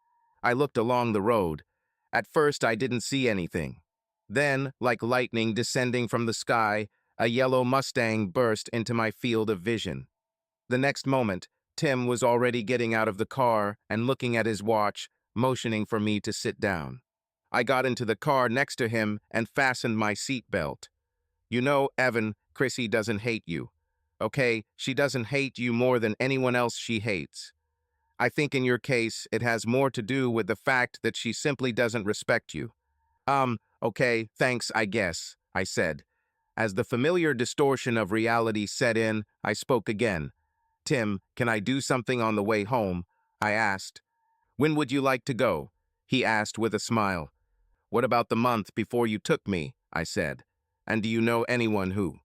I looked along the road. At first, I didn't see anything. Then, like lightning descending from the sky, a yellow Mustang burst into my field of vision. The next moment, Tim was already getting out of the car and looking at his watch, motioning for me to sit down. I got into the car next to him and fastened my seatbelt. You know, Evan, Chrissy doesn't hate you. Okay, she doesn't hate you more than anyone else she hates. I think in your case, it has more to do with the fact that she simply doesn't respect you. Okay, thanks, I guess, I said. As the familiar distortion of reality set in, I spoke again. Tim, can I do something on the way home? I asked. When would you like to go? He asked with a smile. What about the month before you took me? I said. And do you know anyone who?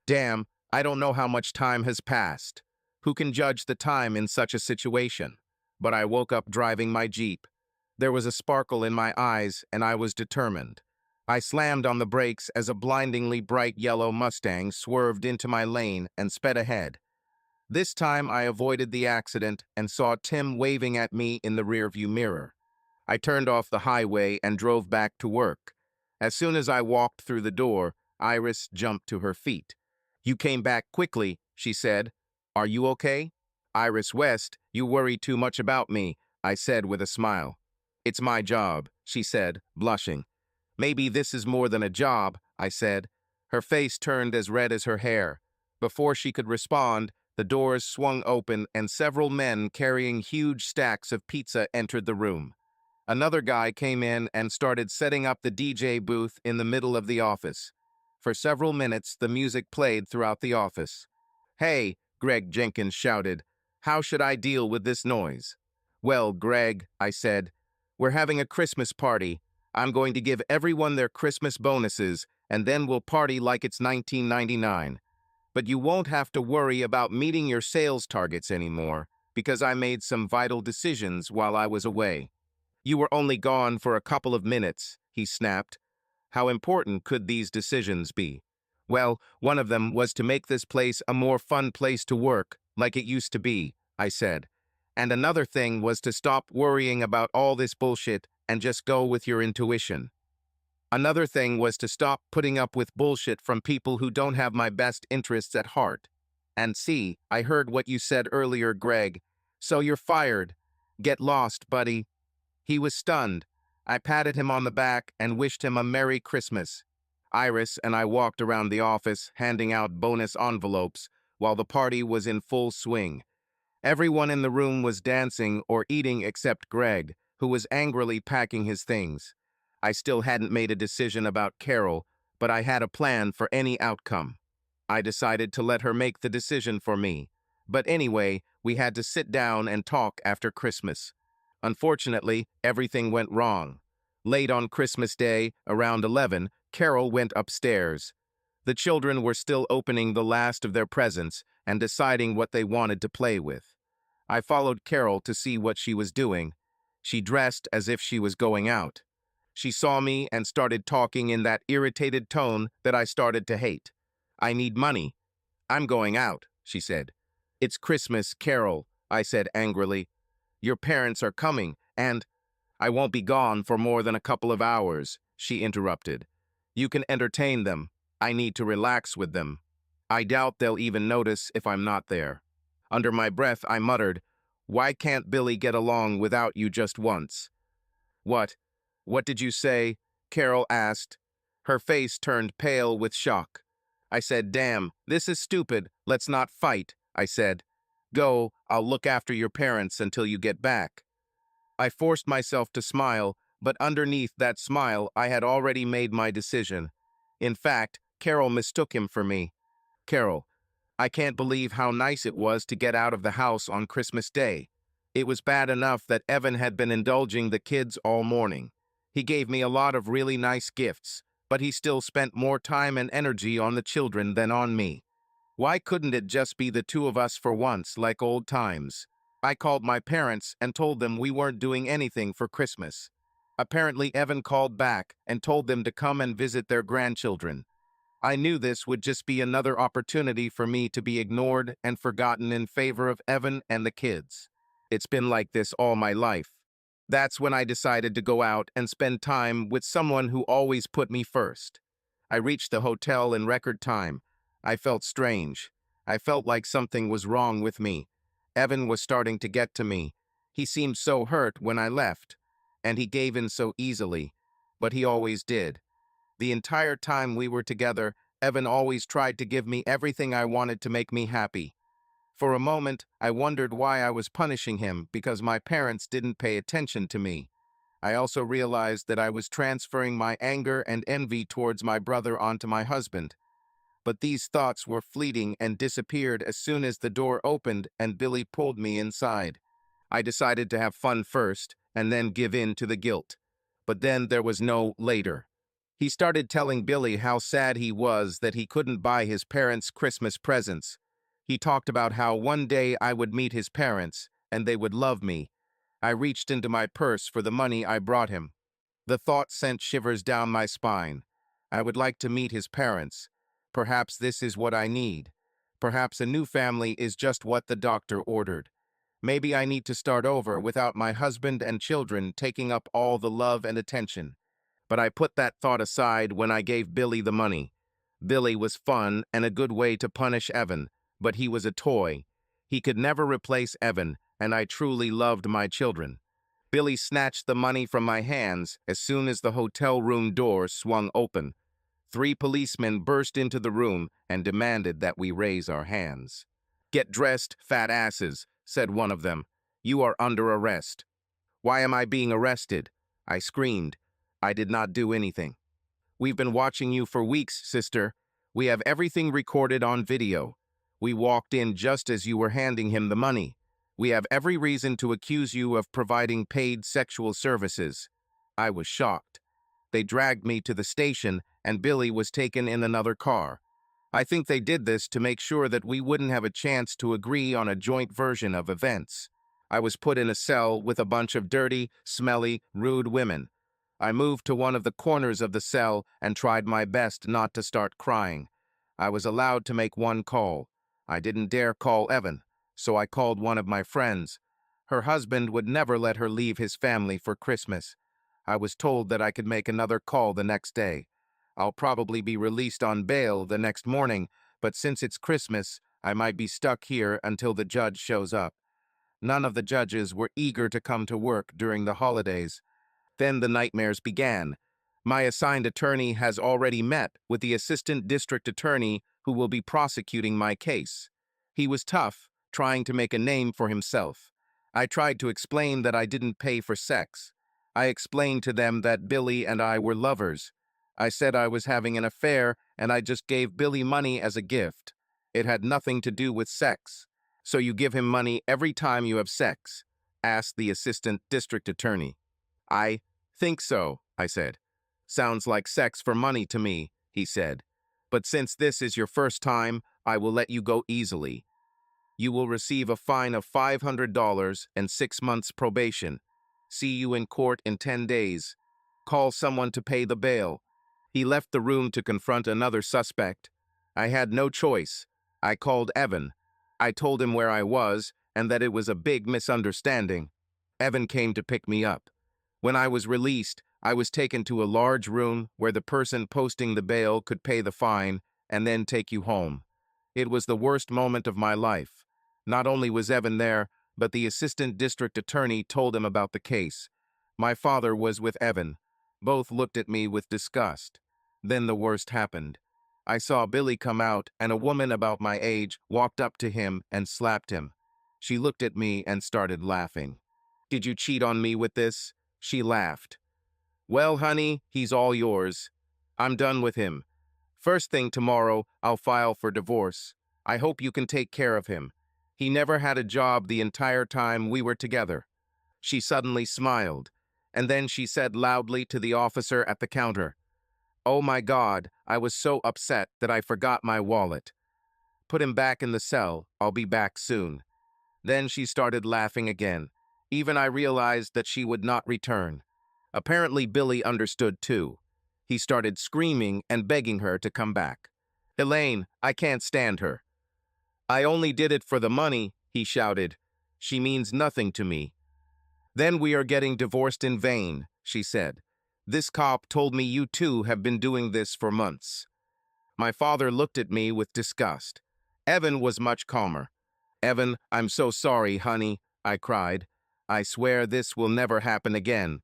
Damn, I don't know how much time has passed. Who can judge the time in such a situation? But I woke up driving my Jeep. There was a sparkle in my eyes, and I was determined. I slammed on the brakes as a blindingly bright yellow Mustang swerved into my lane and sped ahead. This time I avoided the accident and saw Tim waving at me in the rearview mirror. I turned off the highway and drove back to work. As soon as I walked through the door, Iris jumped to her feet. "You came back quickly," she said. "Are you okay?" "Iris West, you worry too much about me," I said with a smile. "It's my job," she said, blushing. "Maybe this is more than a job," I said. Her face turned as red as her hair. Before she could respond, the doors swung open and several men carrying huge stacks of pizza entered the room. Another guy came in and started setting up the DJ booth in the middle of the office. For several minutes, the music played throughout the office. "Hey," Greg Jenkins shouted, "how should I deal with this noise?" "Well, Greg," I said, "we're having a Christmas party. I'm going to give everyone their Christmas bonuses, and then we'll party like it's 1999. But you won't have to worry about meeting your sales targets anymore, because I made some vital decisions while I was away." "You were only gone for a couple of minutes," he snapped. "How important could these decisions be?" "Well, one of them was to make this place a more fun place to work, like it used to be," I said. "And another thing was to stop worrying about all this bullshit and just go with your intuition. Another thing was to stop putting up with bullshit from people who don't have my best interests at heart. And see, I heard what you said earlier, Greg. So you're fired. Get lost, buddy." He was stunned. I patted him on the back and wished him a Merry Christmas. Iris and I walked around the office, handing out bonus envelopes, while the party was in full swing. Everyone in the room was dancing or eating except Greg, who was angrily packing his things. I still hadn't made a decision about Carol, but I had a plan for any outcome. I decided to let her make the decision for me. But anyway, we had to sit down and talk after Christmas. Unfortunately, everything went wrong. Late on Christmas Day, around 11, Carol went upstairs. The children were still opening the last of their presents and deciding what they wanted to play with. I followed Carol to see what she was doing. She dressed as if she was going out. She saw me and started talking in that irritated tone that I started to hate. "I need money." "I'm going out," she said. "It's Christmas, Carol," I said angrily. "Your parents are coming, and—" "I won't be gone for more than a couple of hours," she interrupted. "You can entertain them. I need to relax with them. I doubt they'll even notice if I'm not there." Under my breath, I muttered, "Why can't Billy get along without you just once?" "What? What did you say?" Carol asked. Her face turned pale with shock. I said, "Damn, this is stupid. Let's not fight," I said. "Go, I'll look after your parents until you get back." I forced myself to smile, but underneath that smile, I had already made my decision. In fact, Carol mistook him for me. "Carol, I can't believe how nice it was to get out of the house on Christmas Day. It was bad enough that Evan had been indulging the kids all morning. He gave me a lot of really nice gifts, but he still spent more time and energy on the children than on me. Why couldn't it just be the two of us for once, like old times?" I called my parents and told them we weren't doing anything for Christmas. Apparently, Evan called back and told them to come and visit their grandchildren. I knew this would just be another opportunity for me to be ignored and forgotten in favor of Evan and the kids. It's been like this all my life. That's when I decided to go out and spend time with someone who always put me first. I reached the hotel in record time. I felt strange. I felt like something was wrong with me. Evan was starting to get to me. He seemed so hurt when I left, and he gave in so easily, but he always did. The entire time we were together, Evan always tried to give me everything I wanted to make me happy. For a moment, I wondered why I was punishing him because my parents didn't pay attention to me. I also realized that I was transferring my anger and envy towards my brother onto my husband. But these thoughts were fleeting and disappeared as soon as the door opened and Billy pulled me inside. I decided to have fun first and then give in to the guilt. But then there was no later. He started telling Billy how sad he was that he couldn't buy his parents Christmas presents. He talked about how one day I would meet his parents, and they would love me. I reached into my purse for the money I brought him. The thought sent shivers down my spine. I would like to meet his parents. Perhaps this is what I need. Perhaps a new family is just what the doctor ordered. Maybe I need to start over without my husband and children taking up all the love and attention. But I put that thought aside when I gave Billy the money. Billy was fun and a good way to punish Evan, but he was a toy. He could never replace Evan, and I truly loved my children. Billy snatched the money from my hands as soon as the hotel room door swung open. 3 policemen burst into the room and demanded that we raise our hands. "Get dressed, fat asses," said one of them. "You are under arrest." "Why am I being arrested?" I screamed. I did not do anything. "We've been watching you for weeks, sister. We have everything recorded on video. We walked in just as you were handing him the money. We have every reason to accuse you of providing paid sexual services." I was shocked. They dragged me to the station, and Billy was taken in another car. I think they did this to make sure that we wouldn't have a chance to agree on a joint version of events. I was put in a cell with a bunch of dirty, smelly, rude women. I moved to one of the corners of the cell and tried my best not to start crying. I was allowed to make one call. I didn't dare call Evan, so I called one of my friends. Her husband would never let her leave his family for Christmas. I was told that I could make another call the next day. I'll probably be released on bail the next morning, but since it's Christmas, I might be stuck here until the judge shows up. None of the judges were eager to come to work during the holidays. Then the nightmares began. My assigned attorney has already met with the assistant district attorney who will be prosecuting my case. He was tough, trying to make a name for himself. I tried to explain that I didn't pay for sex. I explained to them that Billy and I were lovers. I said I was having an affair and I just gave Billy money as a gift. It had nothing to do with sex. "So you give him money every time you have sex?" asked the assistant district attorney. "I think so," I said. "Sounds like sex for money to me," he said. "But since this is your first time, I will let you go easily. You will receive a fine of $500 and 6 months probation. See you in court in 10 days. Call someone to pay the bail." He left the room to confront another suspect. I had no choice. I called Evan. I told him where I was and that it was a big misunderstanding. Evan came to pick me up. When I was released, I was taken to a large room where the person posting the bail could pay the fine and then take you home. It was the worst moment of my life. Not only was Evan there, but the assistant district attorney told him about the case. My father was with Evan. Both looked at me with disgust. Then the worst happened. I saw Billy come out, and a woman about my age walked up to him and slapped him. She looked at me and started laughing. "Did you cheat on me with this?" She laughed. "Well, honey, he's all yours. I'm done with him. First thing tomorrow, I'll file for divorce. I hope you can take care of him. He never had a job the entire time we were together." She suddenly smiled, and then she said loudly to the officer at the counter, "Oh my God, I was so upset that I forgot my wallet. Put him back in the cell. I'll be back soon." Then she started laughing again. Even I realized that she would not return. Apparently Billy understood too. He started screaming and begging her to come back. "Elaine, I can't stand her." "I only did it for the money," he shouted. "She means nothing to me." "Then we are getting divorced in vain," she said. "This cop told me you two have been doing this for months." My father looked at me with disgust. Evan was much calmer. "Evan, I'm so sorry, honey," I cried. "I swear this will never happen again.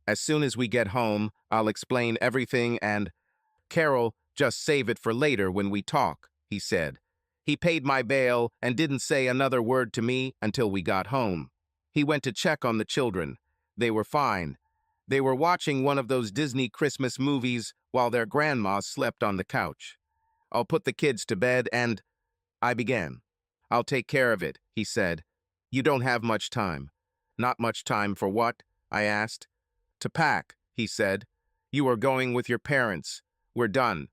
As soon as we get home, I'll explain everything and—" "Carol, just save it for later when we talk," he said. He paid my bail and didn't say another word to me until we got home. He went to check on the children. They were fine. They were watching one of those Disney Christmas movies while their grandma slept on the couch. "I'll put the kids to bed and—" I began. "I'll take care of it," he said. "You don't have much time." "Not much time for what?" I asked. "To pack," he said. You are going with your parents. We're done.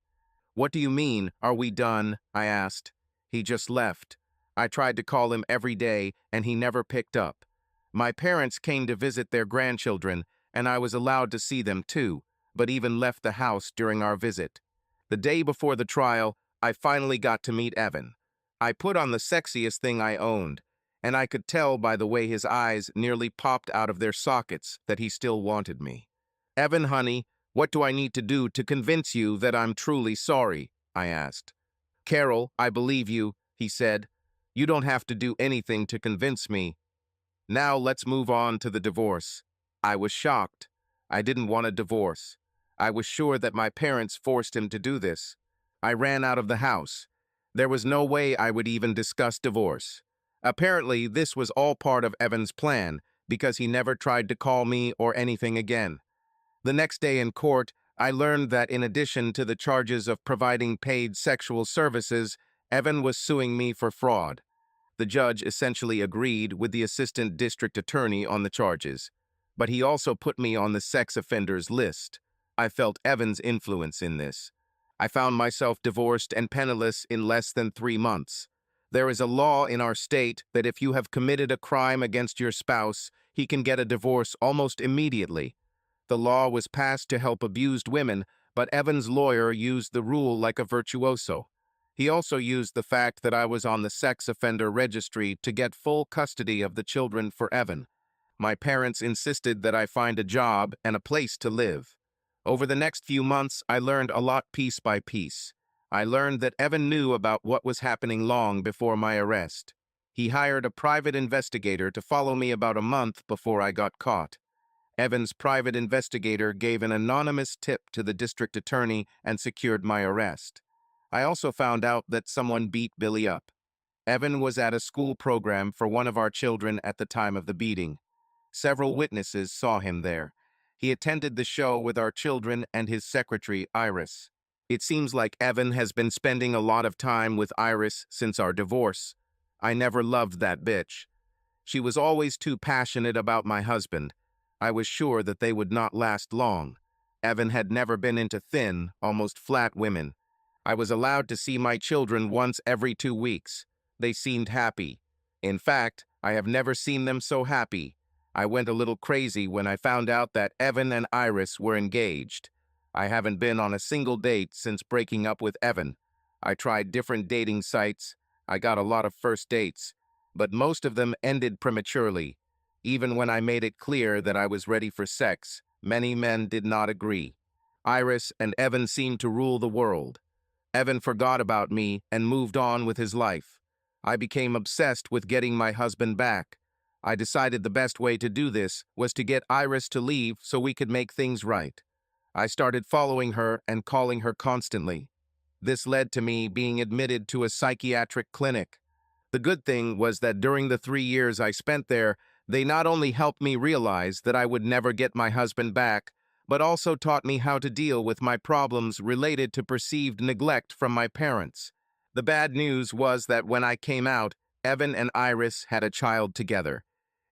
What do you mean, are we done? I asked. He just left. I tried to call him every day, and he never picked up. My parents came to visit their grandchildren, and I was allowed to see them too, but even left the house during our visit. The day before the trial, I finally got to meet Evan. I put on the sexiest thing I owned, and I could tell by the way his eyes nearly popped out of their sockets that he still wanted me. Evan, honey, what do I need to do to convince you that I'm truly sorry? I asked. Carol, I believe you, he said. You don't have to do anything to convince me. Now let's move on to the divorce. I was shocked. I didn't want a divorce. I was sure that my parents forced him to do this. I ran out of the house. There was no way I would even discuss divorce. Apparently, this was all part of Evan's plan, because he never tried to call me or anything again. The next day in court, I learned that in addition to the charges of providing paid sexual services, Evan was suing me for fraud. The judge essentially agreed with the assistant district attorney on the charges, but he also put me on the sex offenders list. I felt Evan's influence in this. I found myself divorced and penniless in less than 3 months. There is a law in our state that if you have committed a crime against your spouse, he can get a divorce almost immediately. The law was passed to help abused women, but Evan's lawyer used the rule like a virtuoso. He also used the fact that I was on the sex offender registry to get full custody of the children for Evan. My parents insisted that I find a job and a place to live. Over the next few months, I learned a lot piece by piece. I learned that Evan knew about what was happening long before my arrest. He hired a private investigator to follow me about a month before I got caught. Evan's private investigator gave an anonymous tip to the district attorney and secured my arrest. I also found out that someone beat Billy up. Evan was at a school program for one of our children at the time of the beating. Several witnesses saw him there. He attended the show with our children and his secretary, Iris. It seems like Evan has been spending a lot of time with Iris since our divorce. I never loved that bitch. She was always too passionate about my husband. I was sure that they would not last long. Evan had never been into thin, almost flat women. I was allowed to see my children once every 2 weeks. They seemed happy. In fact, I have never seen them so happy. I went a little crazy when I found out that Evan and Iris were engaged. I haven't been on a single date since breaking up with Evan. I tried different dating sites. I got a lot of first dates, but most of them ended prematurely. Even when I made it clear that I was ready for sex, many men did not agree. Iris and Evan seemed to rule the world. Evan forgot about me and moved on with his life. I became obsessed with getting my husband back. I decided the best way to do this was to get Iris to leave so we could make things right. I started following her and calling her constantly. This led to me being admitted to a psychiatric clinic. The good thing was that during the 3 years I spent there, they not only helped me realize that I would never get my husband back, but also taught me how to deal with my problems related to perceived neglect from my parents. The bad news was that when I came out, Evan and Iris had a child together.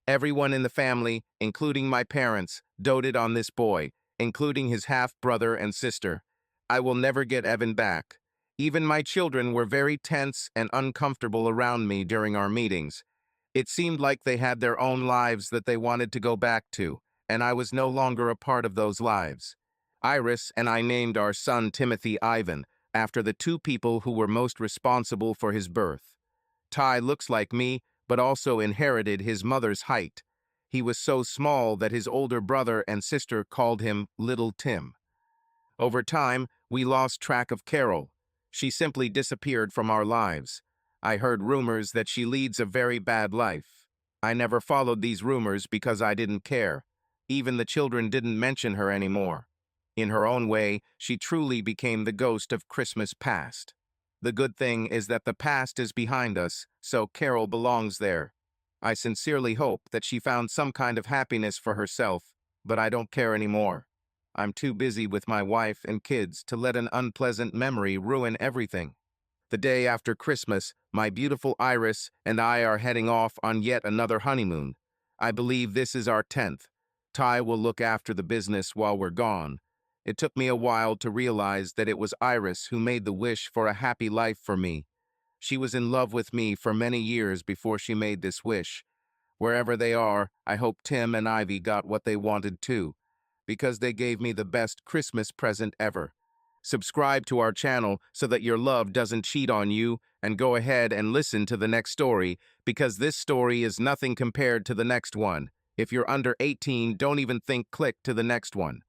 Everyone in the family, including my parents, doted on this boy, including his half-brother and sister. I will never get Evan back. Even my children were very tense and uncomfortable around me during our meetings. It seemed like they had their own lives that they wanted to go back to, and I was no longer a part of those lives. Iris and I named our son Timothy Ivan, after the 2 people who were most responsible for his birth. Ty looks like me, but also inherited his mother's height. He was so small that his older brother and sister called him Little Tim. Over time, we lost track of Carol. She simply disappeared from our lives. I heard rumors that she leads a very bad life. I never followed these rumors because I didn't care. Even the children didn't mention her anymore. In her own way, she truly became the ghost of Christmas past. The good thing is that the past is behind us, so Carol belongs there. I sincerely hope that she found some kind of happiness for herself, but I don't care anymore. I'm too busy with my wife and kids to let an unpleasant memory ruin everything. The day after Christmas, my beautiful Iris and I are heading off on yet another honeymoon. I believe this is our 10th. Ty will look after the business while we're gone. It took me a while to realize that it was Iris who made the wish for a happy life for me. She was in love with me for many years before she made this wish. Wherever they are, I hope Tim and Ivy got what they wanted too, because they gave me the best Christmas present ever. Subscribe to our channel so that your love doesn't cheat on you, and go ahead and listen to the next story, because this story is nothing compared to the next one. If you're under 18, don't even think click to the next one.